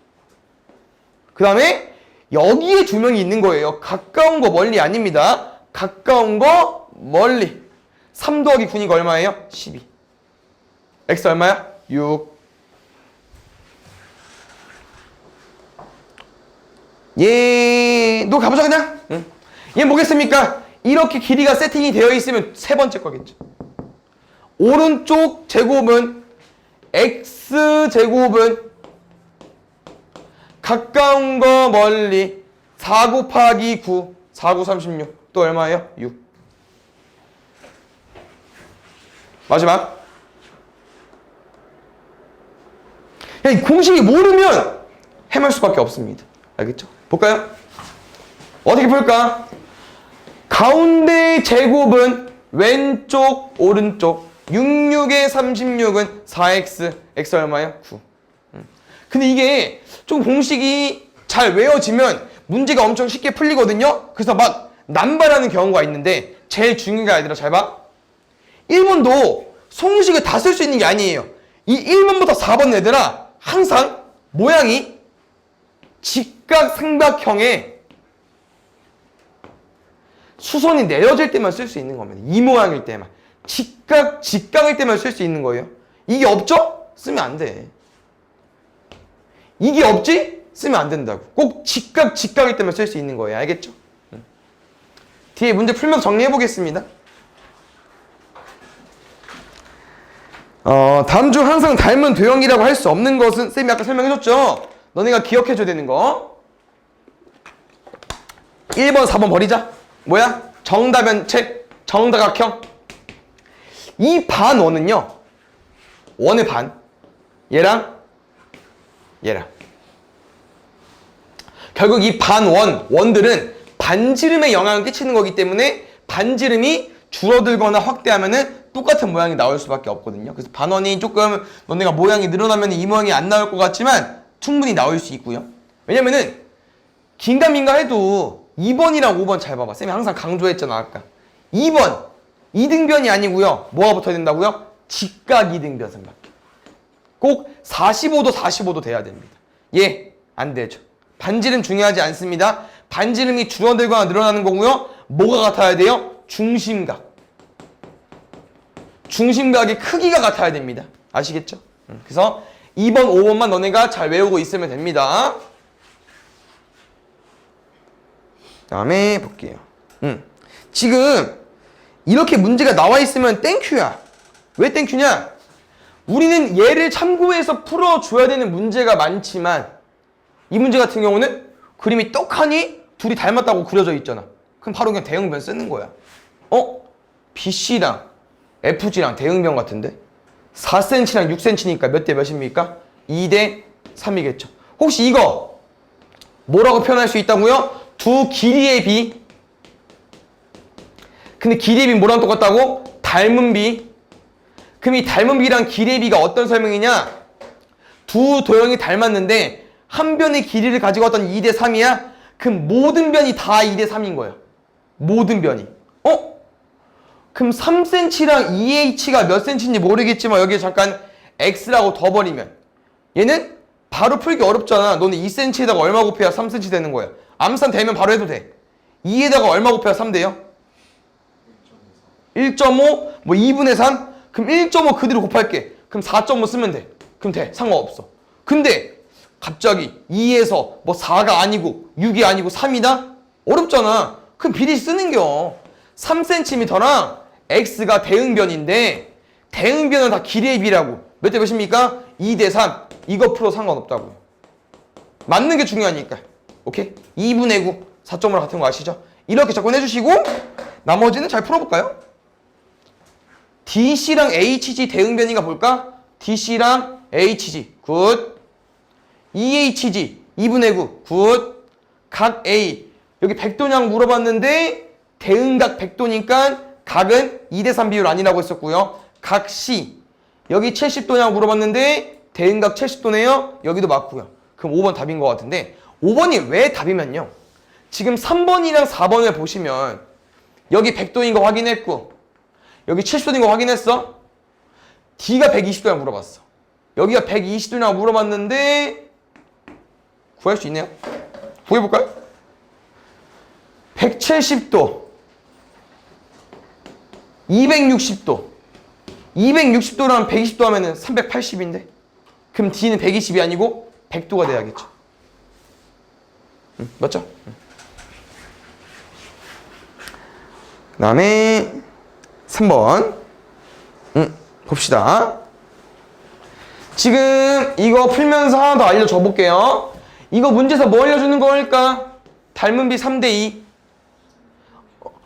그 다음에 여기에 두 명이 있는 거예요. 가까운 거 멀리 아닙니다. 가까운 거 멀리. 3 더하기 9니까 얼마예요? 12. X 얼마야? 6. 얘도 가보자 그냥. 얘 뭐겠습니까? 이렇게 길이가 세팅이 되어 있으면 세 번째 거겠죠. 오른쪽 제곱은 X제곱은 가까운 거 멀리 4 곱하기 9 4, 9, 36 또 얼마예요? 6. 마지막. 야, 이 공식이 모르면 헤맬 수밖에 없습니다. 알겠죠? 볼까요? 어떻게 풀까? 가운데 제곱은 왼쪽 오른쪽 66에 36은 4x x 얼마예요? 9. 근데 이게 좀 공식이 잘 외워지면 문제가 엄청 쉽게 풀리거든요. 그래서 막 남발하는 경우가 있는데 제일 중요한 게 아니라 잘 봐. 1번도 소공식을 다 쓸 수 있는 게 아니에요. 이 1번부터 4번 얘들아 항상 모양이 직각삼각형에 수선이 내려질 때만 쓸 수 있는 겁니다. 이 모양일 때만. 직각일 때만 쓸 수 있는 거예요. 이게 없죠? 쓰면 안 돼. 이게 없지? 쓰면 안 된다고. 꼭 직각일 때만 쓸 수 있는 거예요. 알겠죠? 뒤에 문제 풀면서 정리해 보겠습니다. 다음 중 항상 닮은 도형이라고 할 수 없는 것은 쌤이 아까 설명해줬죠? 너네가 기억해줘야 되는 거 1번 4번 버리자. 뭐야? 정다변체 정다각형. 이 반원은요 원의 반 얘랑 결국 이 반원 원들은 반지름에 영향을 끼치는 거기 때문에 반지름이 줄어들거나 확대하면은 똑같은 모양이 나올 수밖에 없거든요. 그래서 반원이 조금 너네가 모양이 늘어나면 이 모양이 안 나올 것 같지만 충분히 나올 수 있고요. 왜냐면은 긴가민가 해도 2번이랑 5번 잘 봐봐. 쌤이 항상 강조했잖아 아까. 2번 이등변이 아니고요. 뭐가 붙어야 된다고요? 직각 이등변 삼각형. 꼭 45도 돼야 됩니다. 예, 안 되죠. 반지름 중요하지 않습니다. 반지름이 줄어들거나 늘어나는 거고요. 뭐가 같아야 돼요? 중심각. 중심각의 크기가 같아야 됩니다. 아시겠죠? 그래서 2번, 5번만 너네가 잘 외우고 있으면 됩니다. 다음에 볼게요. 지금 이렇게 문제가 나와 있으면 땡큐야. 왜 땡큐냐? 우리는 얘를 참고해서 풀어줘야 되는 문제가 많지만 이 문제 같은 경우는 그림이 떡하니 둘이 닮았다고 그려져 있잖아. 그럼 바로 그냥 대응변 쓰는 거야. BC랑 FG랑 대응변 같은데 4cm랑 6cm니까 몇 대 몇입니까? 2대 3이겠죠. 혹시 이거 뭐라고 표현할 수 있다고요? 두 길이의 비. 근데 길이의 비 뭐랑 똑같다고? 닮은 비. 그럼 이 닮은 비랑 길이의 비가 어떤 설명이냐? 두 도형이 닮았는데 한 변의 길이를 가지고 왔던 2대 3이야? 그럼 모든 변이 다 2대 3인 거예요. 모든 변이. 그럼 3cm랑 2h가 몇 cm인지 모르겠지만 여기에 잠깐 x라고 더 버리면 얘는 바로 풀기 어렵잖아. 너는 2cm에다가 얼마 곱해야 3cm 되는 거야. 암산 되면 바로 해도 돼. 2에다가 얼마 곱해야 3 돼요? 1.5? 뭐 2분의 3? 그럼 1.5 그대로 곱할게. 그럼 4.5 쓰면 돼. 그럼 돼. 상관없어. 근데 갑자기 2에서 뭐 4가 아니고 6이 아니고 3이다? 어렵잖아. 그럼 비리 쓰는겨. 3cm랑 x가 대응변인데 대응변은 다 길이의 비라고. 몇 대 몇입니까? 2대 3. 이거 풀어 상관없다고요. 맞는 게 중요하니까. 오케이? 2분의 9. 4.5랑 같은 거 아시죠? 이렇게 접근해주시고 나머지는 잘 풀어볼까요? DC랑 HG 대응변인가 볼까? DC랑 HG. 굿. EHG 2분의 9. 굿. 각 A. 여기 백도량 물어봤는데 대응각 백도니까 각은 2대 3 비율 아니라고 했었고요. 각 C. 여기 70도냐고 물어봤는데 대응각 70도네요. 여기도 맞고요. 그럼 5번 답인 것 같은데 5번이 왜 답이면요. 지금 3번이랑 4번을 보시면 여기 100도인 거 확인했고 여기 70도인 거 확인했어. D가 120도냐고 물어봤어. 여기가 120도냐고 물어봤는데 구할 수 있네요. 구해볼까요? 170도 260도 260도랑 120도 하면은 380인데 그럼 D는 120이 아니고 100도가 돼야겠죠. 맞죠? 그 다음에 3번 봅시다. 지금 이거 풀면서 하나 더 알려줘 볼게요. 이거 문제에서 뭐 알려주는 거일까? 닮은 비 3대2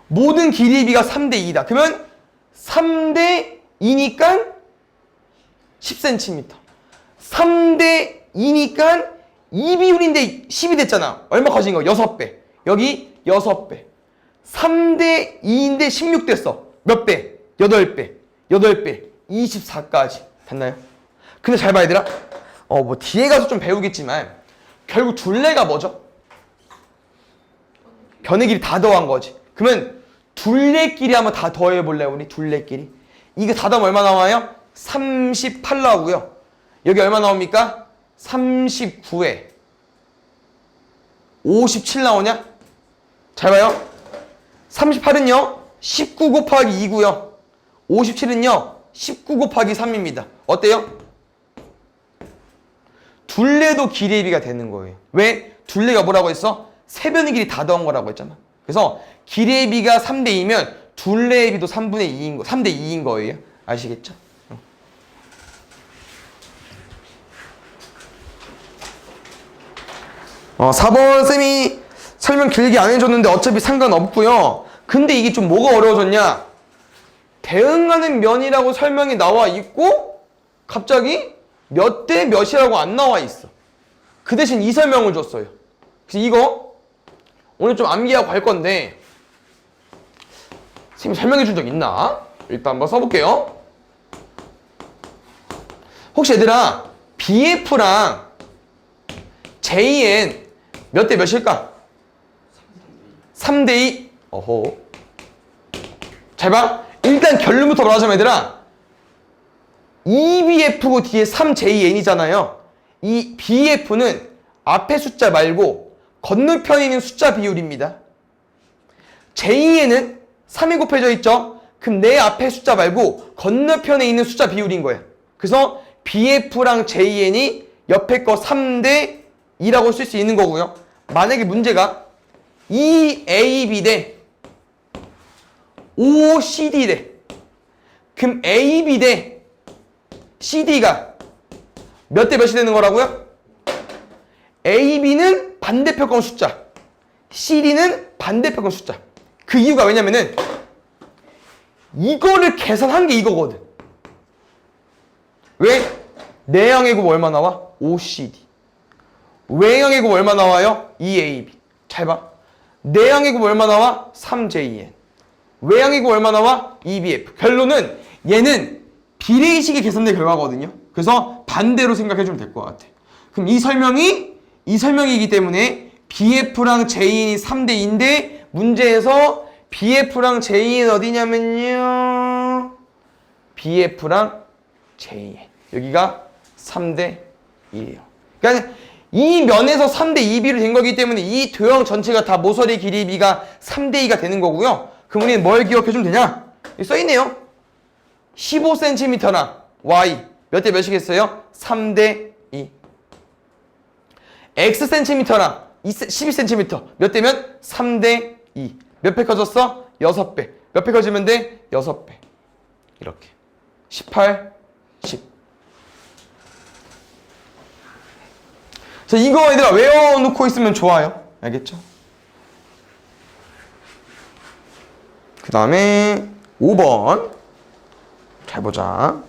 모든 길이의 비가 3대2다. 그러면 3대2니까 10cm 3대2니까 2비율인데 10이 됐잖아. 얼마 커진 거? 6배. 여기 6배. 3대2인데 16 됐어. 몇 배? 8배. 8배. 24까지. 됐나요? 근데 잘 봐 얘들아. 뭐 뒤에 가서 좀 배우겠지만 결국 둘레가 뭐죠? 변의 길이 다 더한 거지. 그러면 둘레끼리 한번 다 더해볼래요? 우리 둘레끼리. 이거 다 더하면 얼마 나와요? 38 나오고요. 여기 얼마 나옵니까? 39에 57 나오냐? 잘 봐요. 38은요 19 곱하기 2고요. 57은요 19 곱하기 3입니다. 어때요? 둘레도 길이의 비가 되는 거예요. 왜? 둘레가 뭐라고 했어? 세 변의 길이 다 더한 거라고 했잖아. 그래서 길이의 비가 3대2면 둘레의 비도 3분의 2인 거, 3대 2인 거예요. 아시겠죠? 4번 쌤이 설명 길게 안 해줬는데 어차피 상관없고요. 근데 이게 좀 뭐가 어려워졌냐? 대응하는 면이라고 설명이 나와 있고 갑자기 몇 대 몇이라고 안 나와 있어. 그 대신 이 설명을 줬어요. 그래서 이거 오늘 좀 암기하고 갈 건데 선생님이 설명해 준 적 있나? 일단 한번 써볼게요. 혹시 얘들아 BF랑 JN 몇 대 몇일까? 3대2. 어허. 잘 봐. 일단 결론부터 말하자면 얘들아 2BF고 뒤에 3JN이잖아요. 이 BF는 앞에 숫자 말고 건너편에 있는 숫자 비율입니다. JN은 3이 곱해져 있죠? 그럼 내 앞에 숫자 말고 건너편에 있는 숫자 비율인 거야. 그래서 BF랑 JN이 옆에 거 3대 2라고 쓸 수 있는 거고요. 만약에 문제가 2AB 대 5CD래. 그럼 AB 대 CD가 몇 대 몇이 되는 거라고요? AB는 반대표 건 숫자, CD는 반대표 건 숫자. 그 이유가 왜냐면은 이거를 계산한 게 이거거든. 왜? 내항의 곱 얼마 나와? 5CD. 외항의 곱 얼마 나와요? 2AB. 잘 봐. 내항의 곱 얼마 나와? 3JN. 외항의 곱 얼마 나와? 2BF. 결론은 얘는 비례식이 계산된 결과거든요. 그래서 반대로 생각해주면 될 것 같아. 그럼 이 설명이기 때문에 BF랑 JN이 3대2인데 문제에서 BF랑 JN 어디냐면요. BF랑 JN. 여기가 3대2예요. 그러니까 이 면에서 3대2B로 된 거기 때문에 이 도형 전체가 다 모서리 길이 B가 3대2가 되는 거고요. 그럼 우리는 뭘 기억해주면 되냐? 여기 써있네요. 15cm랑 Y 몇 대 몇이겠어요? 3대2. Xcm랑 12cm 몇 대면? 3대2. 몇 배 커졌어? 6배. 몇 배 커지면 돼? 6배. 이렇게 18, 10. 자, 이거 얘들아 외워놓고 있으면 좋아요. 알겠죠? 그 다음에 5번 잘 보자.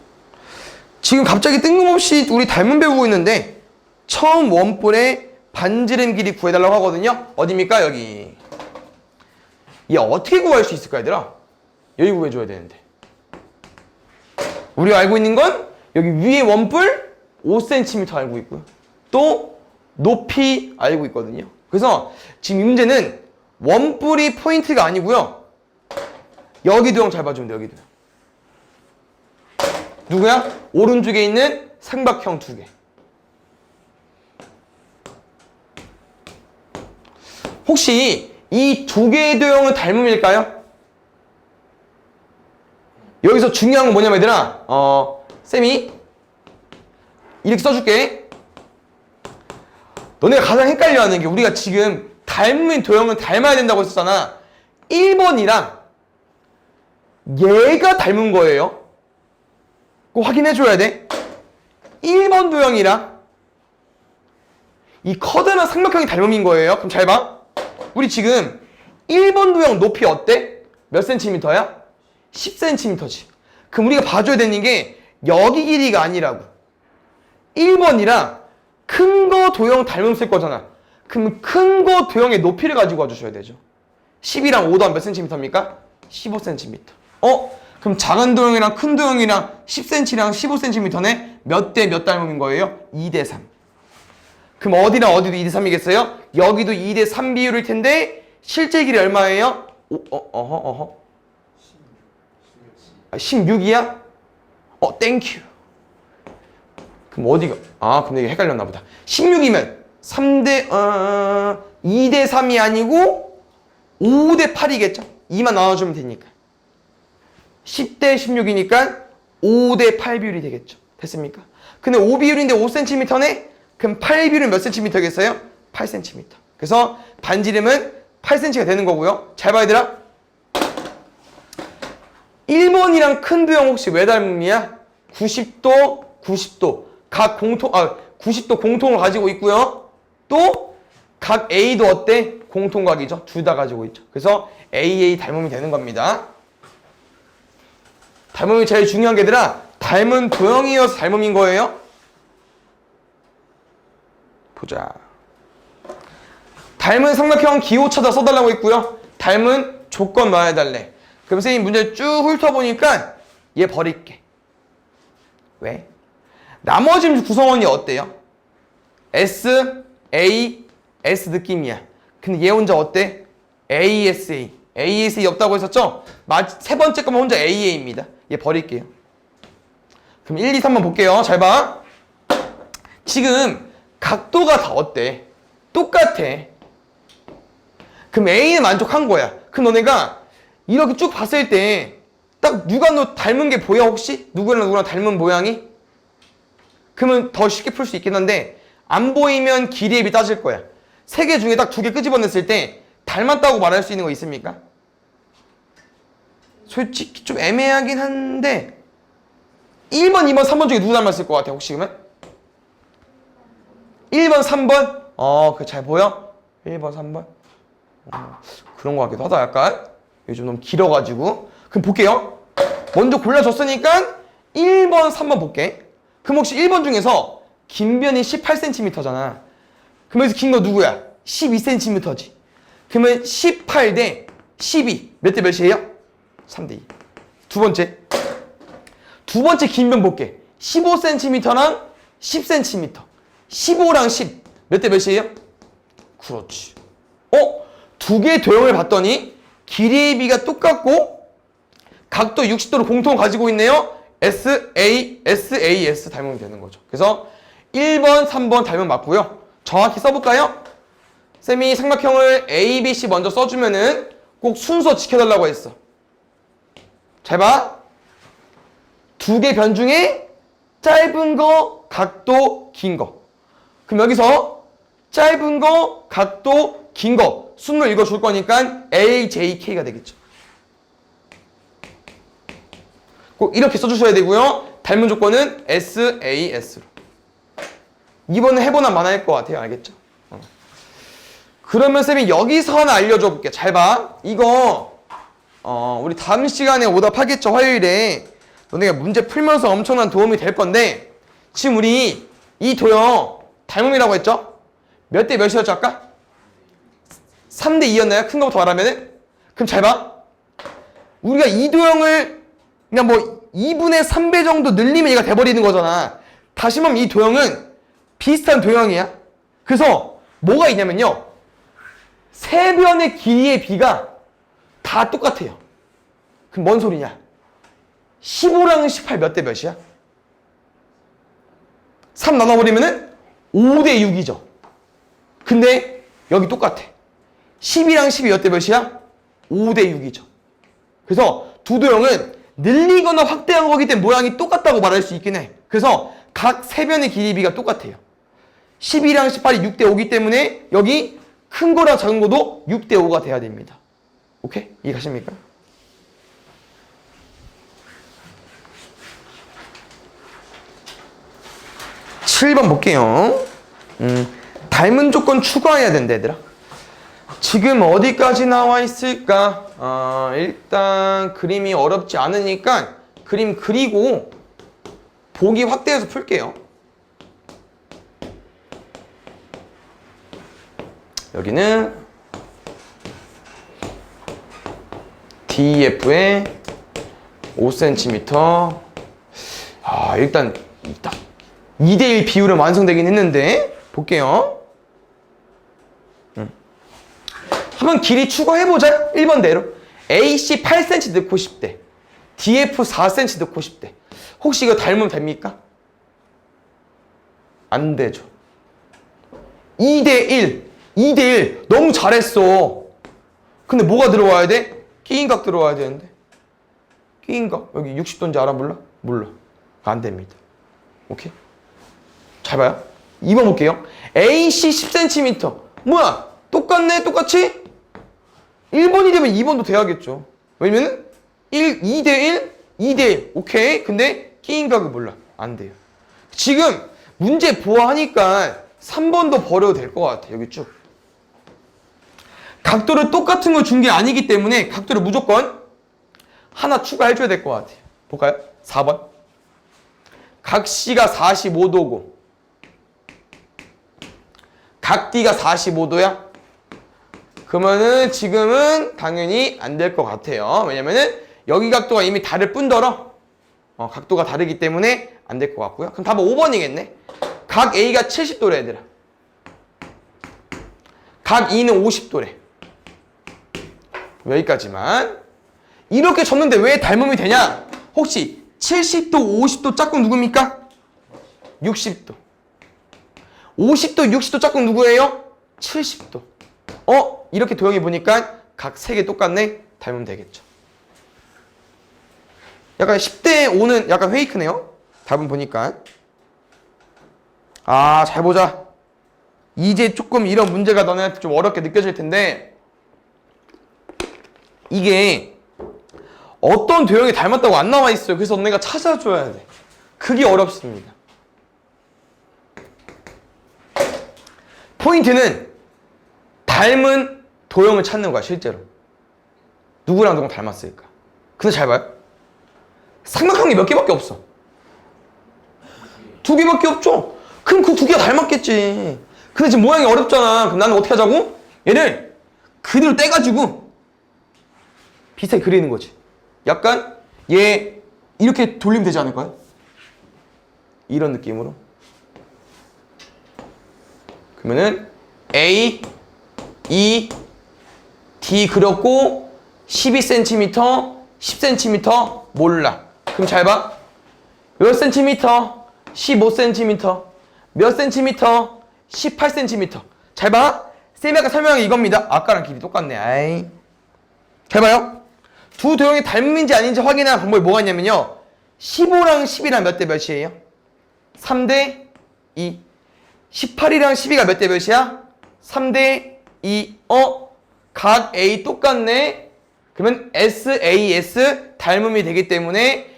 지금 갑자기 뜬금없이 우리 닮은 배우고 있는데 처음 원뿔의 반지름 길이 구해달라고 하거든요. 어디입니까? 여기. 얘 어떻게 구할 수 있을까 얘들아? 여기 구해줘야 되는데 우리가 알고 있는 건 여기 위에 원뿔 5cm 알고 있고요. 또 높이 알고 있거든요. 그래서 지금 이 문제는 원뿔이 포인트가 아니고요. 여기 도형 잘 봐주면 돼. 여기 도형. 누구야? 오른쪽에 있는 삼각형 두 개. 혹시 이 두 개의 도형은 닮음일까요? 여기서 중요한 건 뭐냐면 얘들아 쌤이 이렇게 써줄게. 너네가 가장 헷갈려하는 게 우리가 지금 닮은 도형은 닮아야 된다고 했었잖아. 1번이랑 얘가 닮은 거예요. 꼭 확인해줘야 돼. 1번 도형이랑 이 커다란 삼각형이 닮음인 거예요. 그럼 잘 봐. 우리 지금 1번 도형 높이 어때? 몇 센티미터야? 10cm지. 그럼 우리가 봐줘야 되는 게 여기 길이가 아니라고. 1번이랑 큰 거 도형 닮음 쓸 거잖아. 그럼 큰 거 도형의 높이를 가지고 와주셔야 되죠. 10이랑 5 더하면 몇 cm입니까? 15cm. 그럼 작은 도형이랑 큰 도형이랑 10cm랑 15cm네? 몇 대 몇 닮음인 거예요? 2대 3. 그럼 어디랑 어디도 2대 3이겠어요? 여기도 2대 3 비율일 텐데 실제 길이 얼마예요? 16이야? 땡큐. 그럼 어디가? 그럼 이게 헷갈렸나 보다. 16이면 2대 3이 아니고 5대 8이겠죠? 2만 나눠주면 되니까. 10대 16이니까 5대 8 비율이 되겠죠. 됐습니까? 근데 5 비율인데 5cm네? 그럼 8 비율은 몇 cm겠어요? 8cm. 그래서 반지름은 8cm가 되는 거고요. 잘 봐야 되라. 1번이랑 큰 도형 혹시 왜 닮음이야? 90도 각 공통 90도 공통을 가지고 있고요. 또 각 A도 어때? 공통각이죠. 둘 다 가지고 있죠. 그래서 AA 닮음이 되는 겁니다. 닮음이 제일 중요한 게 얘들아, 닮은 도형이어서 닮음인 거예요. 보자. 닮은 삼각형 기호 찾아 써달라고 했고요. 닮은 조건 말해달래. 그럼 선생님 문제 쭉 훑어보니까 얘 버릴게. 왜? 나머지 구성원이 어때요? S, A, S 느낌이야. 근데 얘 혼자 어때? ASA. ASA 없다고 했었죠? 세 번째 거만 혼자 AA입니다. 얘 버릴게요. 그럼 1, 2, 3번 볼게요. 잘 봐. 지금 각도가 다 어때? 똑같아. 그럼 A는 만족한 거야. 그럼 너네가 이렇게 쭉 봤을 때 딱 누가 너 닮은 게 보여 혹시? 누구랑 누구랑 닮은 모양이? 그러면 더 쉽게 풀 수 있긴 한데 안 보이면 길이의 비 따질 거야. 세 개 중에 딱 두 개 끄집어냈을 때 닮았다고 말할 수 있는 거 있습니까? 솔직히 좀 애매하긴 한데 1번, 2번, 3번 중에 누구 닮았을 것 같아 혹시 그러면? 1번, 3번? 그래 잘 보여? 1번, 3번? 그런 것 같기도 하다 약간. 요즘 너무 길어가지고. 그럼 볼게요. 먼저 골라줬으니까 1번, 3번 볼게. 그럼 혹시 1번 중에서 긴 변이 18cm잖아. 그러면 긴 거 누구야? 12cm지. 그러면 18 대 12. 몇 대 몇이에요? 3대 2. 두 번째. 두 번째 긴 변 볼게. 15cm랑 10cm. 15랑 10. 몇 대 몇이에요? 그렇지. 두 개의 도형을 봤더니 길이의 비가 똑같고 각도 60도를 공통 가지고 있네요. SA, SA, S 닮으면 되는 거죠. 그래서 1번, 3번 닮으면 맞고요. 정확히 써볼까요? 쌤이 삼각형을 A, B, C 먼저 써주면은 꼭 순서 지켜달라고 했어. 잘 봐. 두 개 변 중에 짧은 거, 각도, 긴 거. 그럼 여기서 짧은 거, 각도, 긴 거 순으로 읽어줄 거니까 A, J, K가 되겠죠. 꼭 이렇게 써주셔야 되고요. 닮은 조건은 S, A, S로. 이번에 해보나 마나일 것 같아요. 알겠죠? 그러면 쌤이 여기서 하나 알려줘 볼게. 잘 봐. 이거 우리 다음 시간에 오답하겠죠. 화요일에. 너네가 문제 풀면서 엄청난 도움이 될 건데 지금 우리 이 도형 닮음이라고 했죠? 몇 대 몇이었죠 아까? 3대 2였나요? 큰 거부터 말하면은? 그럼 잘 봐. 우리가 이 도형을 그냥 뭐 2분의 3배 정도 늘리면 얘가 돼버리는 거잖아. 다시 말하면 이 도형은 비슷한 도형이야. 그래서 뭐가 있냐면요. 세 변의 길이의 비가 다 똑같아요. 그럼 뭔 소리냐? 15랑 18 몇 대 몇이야? 3 나눠버리면은 5대 6이죠. 근데 여기 똑같아. 10이랑 10이 몇 대 몇이야? 5대 6이죠. 그래서 두 도형은 늘리거나 확대한 거기 때문에 모양이 똑같다고 말할 수 있긴 해. 그래서 각 세 변의 길이비가 똑같아요. 12랑 18이 6대 5이기 때문에 여기 큰 거랑 작은 거도 6대 5가 돼야 됩니다. 오케이? 이해가십니까? (7번) 볼게요. 닮은 조건 추가해야 된다 얘들아. 지금 어디까지 나와 있을까? 일단 그림이 어렵지 않으니까 그림 그리고 보기 확대해서 풀게요. 여기는 DEF에 5cm. 일단 2대1 비율은 완성되긴 했는데 볼게요. 한번 길이 추가해보자. 1번대로 AC 8cm 넣고 싶대. DF 4cm 넣고 싶대. 혹시 이거 닮으면 됩니까? 안 되죠. 2대1 2대1 너무 잘했어. 근데 뭐가 들어와야 돼? 끼인각 들어와야 되는데. 끼인각 여기 60도인지 알아? 몰라? 몰라. 안 됩니다. 오케이? 잘 봐요. 2번 볼게요. AC 10cm. 뭐야? 똑같네? 똑같이? 1번이 되면 2번도 돼야겠죠. 왜냐면 2대1, 2대1. 오케이. 근데 끼인각은 몰라. 안 돼요. 지금 문제 보아하니까 3번도 버려도 될 것 같아. 여기 쭉. 각도를 똑같은 걸 준 게 아니기 때문에 각도를 무조건 하나 추가해줘야 될 것 같아요. 볼까요? 4번. 각C가 45도고 각D가 45도야? 그러면은 지금은 당연히 안 될 것 같아요. 왜냐면은 여기 각도가 이미 다를 뿐더러 각도가 다르기 때문에 안 될 것 같고요. 그럼 답은 5번이겠네. 각 A가 70도래 얘들아. 각 E는 50도래. 여기까지만. 이렇게 줬는데 왜 닮음이 되냐? 혹시 70도, 50도 짝꿍 누굽니까? 60도. 50도, 60도 짝꿍 누구예요? 70도. 이렇게 도형이 보니까 각 3개 똑같네? 닮으면 되겠죠. 약간 10대 5는 약간 페이크네요. 답은 보니까. 잘 보자. 이제 조금 이런 문제가 너네한테 좀 어렵게 느껴질 텐데 이게 어떤 도형이 닮았다고 안 나와 있어요. 그래서 너네가 찾아줘야 돼. 그게 어렵습니다. 포인트는 닮은 도형을 찾는 거야, 실제로. 누구랑 누구 닮았을까? 근데 잘 봐요. 삼각형이 몇 개밖에 없어. 2개밖에 없죠? 그럼 그 2개가 닮았겠지. 근데 지금 모양이 어렵잖아. 그럼 나는 어떻게 하자고? 얘를 그대로 떼가지고 비슷하게 그리는 거지. 약간 얘 이렇게 돌리면 되지 않을까요? 이런 느낌으로. 그러면은 A, E, D 그렸고 12cm, 10cm 몰라. 그럼 잘 봐. 몇 센티미터? 15cm. 몇 센티미터? 18cm. 잘 봐. 쌤이 아까 설명한 게 이겁니다. 아까랑 길이 똑같네. 아이. 잘 봐요. 두 도형이 닮은지 아닌지 확인하는 방법이 뭐가 있냐면요. 15랑 10이랑 몇 대 몇이에요? 3대 2. 18이랑 12가 몇 대 몇이야? 3대 2. 각 A 똑같네. 그러면 SAS 닮음이 되기 때문에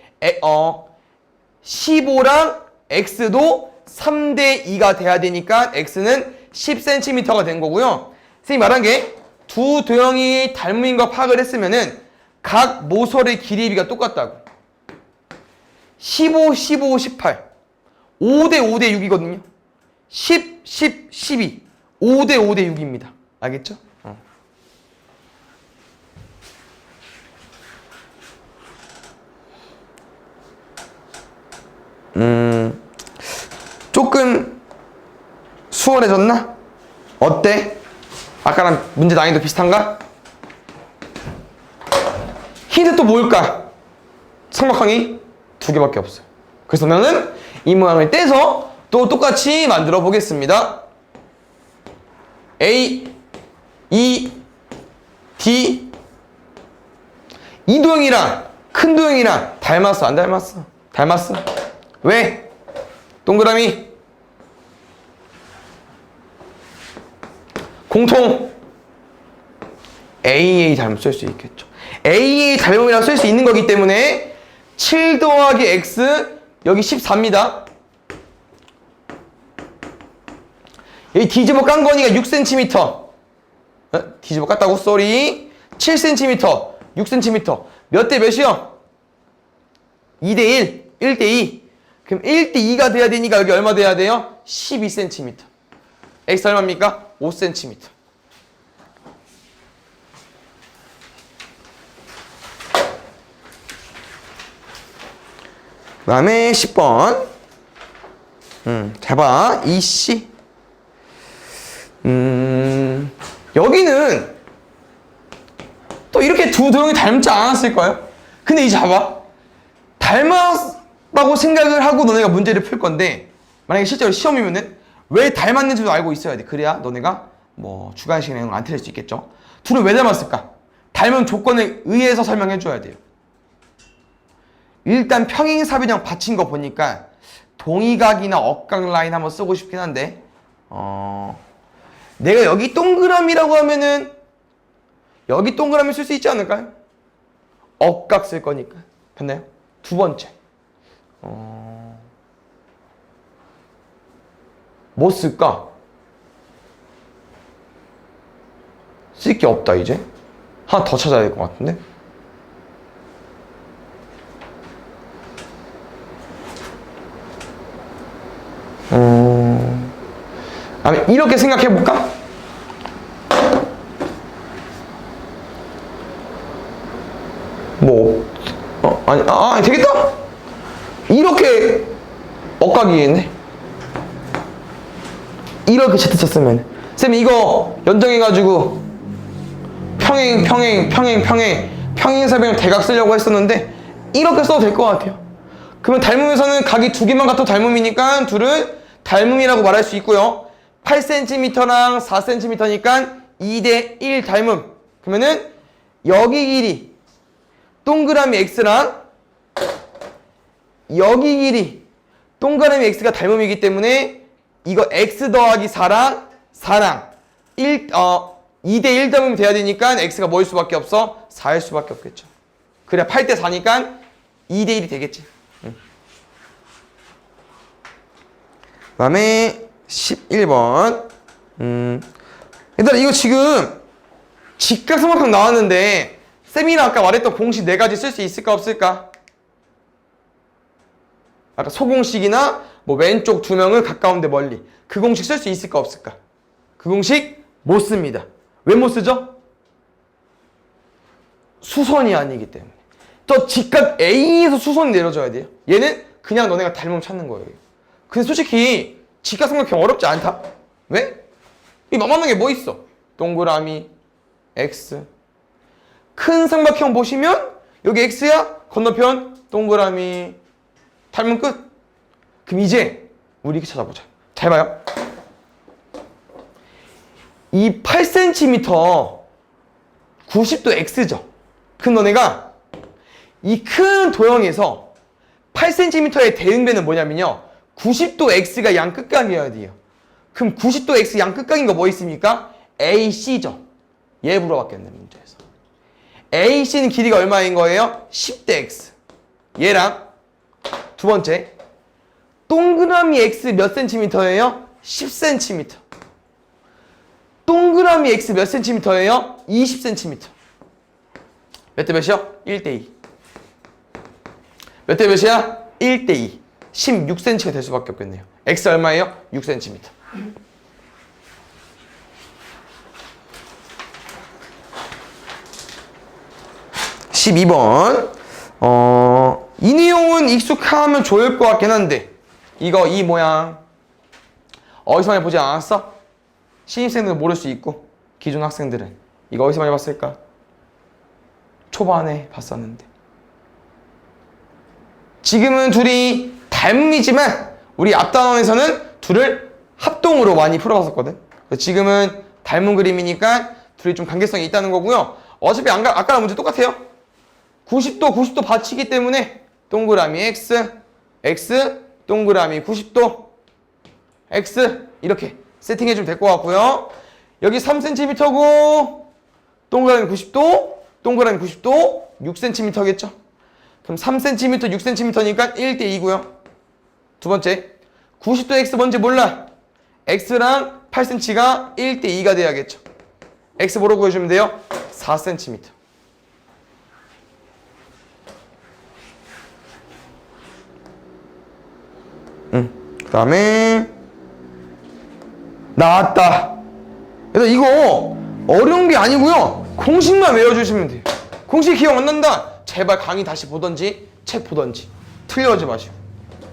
15랑 X도 3대 2가 돼야 되니까 X는 10cm가 된 거고요. 선생님이 말한 게 두 도형이 닮음인 거 파악을 했으면은 각 모서리 길이비가 똑같다고. 15, 15, 18. 5대 5대 6이거든요. 10, 10, 12. 5대 5대 6입니다. 알겠죠? 조금 수월해졌나? 어때? 아까랑 문제 난이도 비슷한가? 힌트 또 뭘까? 삼각형이 2개밖에 없어요. 그래서 나는 이 모양을 떼서 또 똑같이 만들어 보겠습니다. A, E, D. 이 도형이랑 큰 도형이랑 닮았어? 안 닮았어? 닮았어. 왜? 동그라미 공통 AA 닮음 쓸 수 있겠죠. AA 닮음이랑 쓸 수 있는 거기 때문에 7 더하기 X 여기 14입니다. 여기 뒤집어 깐 거니까 6cm. 뒤집어 깠다고? 쏘리. 7cm, 6cm. 몇 대 몇이요? 2대 1, 1대 2. 그럼 1대 2가 돼야 되니까 여기 얼마 돼야 돼요? 12cm. X 얼마입니까? 5cm. 그 다음에 10번. 잘 봐. EC. 여기는 또 이렇게 두 도형이 닮지 않았을까요? 근데 이제 봐봐. 닮았다고 생각을 하고 너네가 문제를 풀 건데 만약에 실제로 시험이면은 왜 닮았는지도 알고 있어야 돼. 그래야 너네가 뭐 주간 시간에 안 틀릴 수 있겠죠. 둘은 왜 닮았을까? 닮은 조건에 의해서 설명해 줘야 돼요. 일단 평행사변형 받친 거 보니까 동의각이나 억각 라인 한번 쓰고 싶긴 한데 내가 여기 동그라미라고 하면은 여기 동그라미 쓸 수 있지 않을까요? 억각 쓸 거니까. 됐나요? 두 번째. 뭐 쓸까? 쓸 게 없다 이제. 하나 더 찾아야 될 것 같은데. 아니 이렇게 생각해 볼까? 뭐 아니 되겠다. 이렇게 엇가기겠네. 이렇게 Z 쳤으면 쌤 이거 연정해가지고 평행사변 대각 쓰려고 했었는데 이렇게 써도 될 것 같아요. 그러면 닮음에서는 각이 두 개만 같아도 닮음이니까 둘은 닮음이라고 말할 수 있고요. 8cm랑 4cm니까 2대1 닮음. 그러면은 여기 길이 동그라미 x랑 여기 길이 동그라미 x가 닮음이기 때문에 이거 x 더하기 4랑 2대1 닮음이 돼야 되니까 x가 뭐일 수밖에 없어? 4일 수밖에 없겠죠. 그래 8대 4니까 2대1이 되겠지. 그 다음에 11번 얘들아 이거 지금 직각삼각형 나왔는데 쌤이랑 아까 말했던 공식 4가지 쓸 수 있을까 없을까? 아까 소공식이나 뭐 왼쪽 두 명을 가까운데 멀리 그 공식 쓸 수 있을까 없을까? 그 공식 못 씁니다. 왜 못 쓰죠? 수선이 아니기 때문에. 저 직각 A에서 수선이 내려줘야 돼요. 얘는 그냥 너네가 닮음 찾는 거예요. 근데 솔직히 직각삼각형 어렵지 않다. 왜? 이 만만한 게 뭐 있어? 동그라미 X. 큰 삼각형 보시면 여기 X야. 건너편 동그라미. 닮은 끝. 그럼 이제 우리 이렇게 찾아보자. 잘 봐요. 이 8cm 90도 X죠. 그럼 너네가 이 큰 도형에서 8cm의 대응배는 뭐냐면요. 90도 X가 양 끝각이어야 돼요. 그럼 90도 X 양 끝각인 거 뭐 있습니까? AC죠. 얘 물어봤겠네 문제에서. AC는 길이가 얼마인 거예요? 10대 X. 얘랑 두 번째 동그라미 X 몇 센티미터예요? 10cm. 동그라미 X 몇 센티미터예요? 20cm. 몇 대 몇이요? 1대2. 몇 대 몇이야? 1대2. 16cm가 될 수밖에 없겠네요. X 얼마예요? 6cm. (12번) 이 내용은 익숙하면 좋을 것 같긴 한데 이거 이 모양 어디서 많이 보지 않았어? 신입생들은 모를 수 있고 기존 학생들은 이거 어디서 많이 봤을까? 초반에 봤었는데 지금은 둘이 닮음이지만 우리 앞 단원에서는 둘을 합동으로 많이 풀어봤었거든. 지금은 닮은 그림이니까 둘이 좀 관계성이 있다는 거고요. 어차피 아까랑 문제 똑같아요. 90도 받치기 때문에 동그라미 X 동그라미 90도 X 이렇게 세팅해주면 될 것 같고요. 여기 3cm고 동그라미 90도 동그라미 90도 6cm겠죠. 그럼 3cm 6cm니까 1대2고요. 두 번째 90도 X 뭔지 몰라. X랑 8cm가 1대2가 돼야겠죠. X 뭐로 구해주면 돼요? 4cm. 그 다음에 나왔다. 그래서 이거 어려운 게 아니고요. 공식만 외워주시면 돼요. 공식 기억 안 난다. 제발 강의 다시 보던지 책 보던지 틀려하지 마시고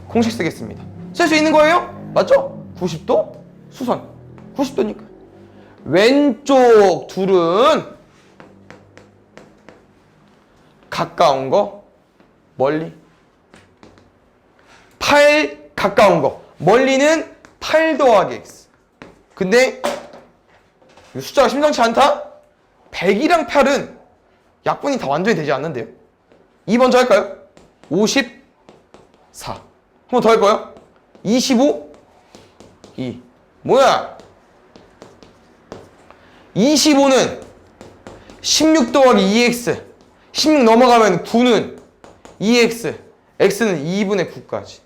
공식 쓰겠습니다. 쓸 수 있는 거예요? 맞죠? 90도 수선 90도니까 왼쪽 둘은 가까운 거 멀리 8 가까운 거 멀리는 8 더하기 X. 근데 숫자가 심상치 않다? 100이랑 8은 약분이 다 완전히 되지 않는데요. 2 먼저 할까요? 54. 한 번 더 할까요? 25. 2. 뭐야? 25는 16 더하기 2x. 16 넘어가면 9는 2x. x는 2분의 9까지.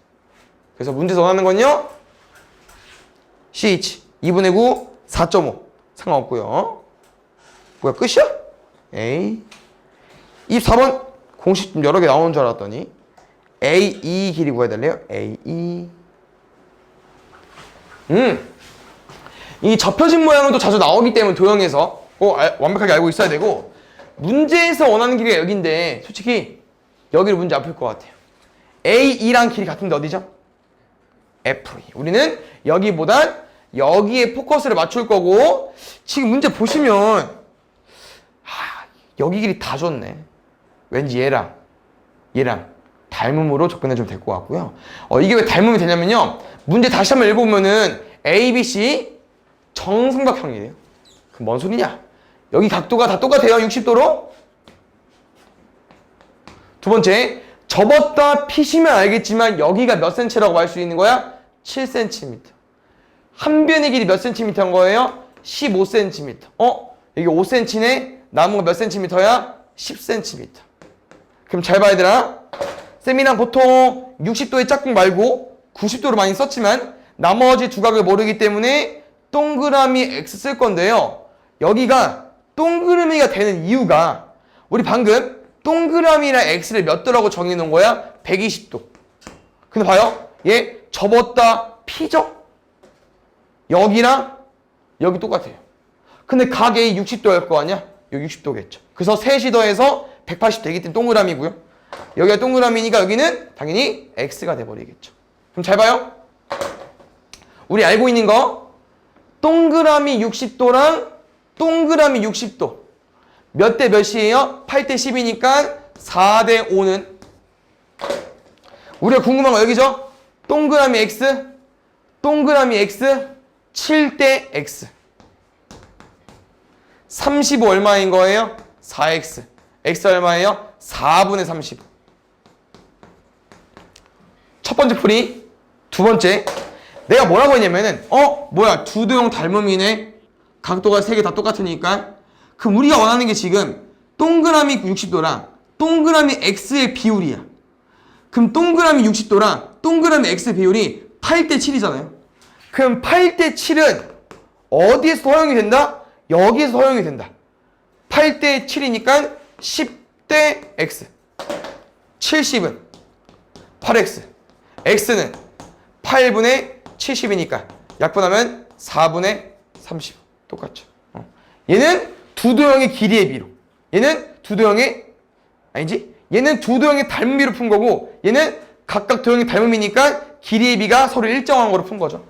그래서 문제에서 원하는 건요. CH 2분의 9 4.5 상관없고요. 뭐야, 끝이야? 에이. 24번 공식 좀 여러 개 나오는 줄 알았더니 AE 길이 구해달래요. AE. 이 접혀진 모양은 또 자주 나오기 때문에 도형에서 꼭 완벽하게 알고 있어야 되고, 문제에서 원하는 길이가 여기인데 솔직히 여기를 문제 안 풀 것 같아요. AE랑 길이 같은데 어디죠? FE. 우리는 여기보단 여기에 포커스를 맞출 거고, 지금 문제 보시면 여기 길이 다 줬네. 왠지 얘랑 닮음으로 접근해주면 될 것 같고요. 이게 왜 닮음이 되냐면요, 문제 다시 한번 읽어보면은 A, B, C 정삼각형이래요. 그럼 뭔 소리냐? 여기 각도가 다 똑같아요. 60도로. 두 번째, 접었다 피시면 알겠지만 여기가 몇 cm라고 할 수 있는 거야? 7cm. 한 변의 길이 몇 cm인 거예요? 15cm. 여기 5cm네. 남은 거 몇 cm야? 10cm. 그럼 잘 봐야 되나? 쌤이랑 보통 60도의 짝꿍 말고 90도로 많이 썼지만 나머지 두 각을 모르기 때문에 동그라미 X 쓸 건데요. 여기가 동그라미가 되는 이유가, 우리 방금 동그라미랑 X를 몇 도라고 정해 놓은 거야? 120도. 근데 봐요. 얘 접었다 P죠? 여기랑 여기 똑같아요. 근데 각이 60도일 거 아니야? 여기 60도겠죠. 그래서 셋이 더해서 180 되기 때문에 동그라미고요. 여기가 동그라미니까 여기는 당연히 X가 돼버리겠죠. 그럼 잘 봐요. 우리 알고 있는 거, 동그라미 60도랑 동그라미 60도 몇 대 몇이에요? 8대 10이니까 4대 5는, 우리가 궁금한 거 여기죠? 동그라미 X 7대 X 35 얼마인 거예요? 4X. X 얼마예요? 4분의 35. 첫 번째 풀이. 두 번째, 내가 뭐라고 했냐면은 뭐야, 두 도형 닮음이네. 각도가 세 개 다 똑같으니까. 그럼 우리가 원하는 게 지금 동그라미 60도랑 동그라미 X의 비율이야. 그럼 동그라미 60도랑 동그라미 X 비율이 8대 7이잖아요. 그럼 8대 7은 어디에서 허용이 된다? 여기에서 허용이 된다. 8대 7이니까 10대 X. 70은 8X. X는 8분의 70이니까 약분하면 4분의 30. 똑같죠. 얘는 두 도형의 길이의 비로, 얘는 두 도형의 얘는 두 도형의 닮은 비로 푼 거고, 얘는 각각 도형의 닮음이니까 길이의 비가 서로 일정한 거로 푼 거죠.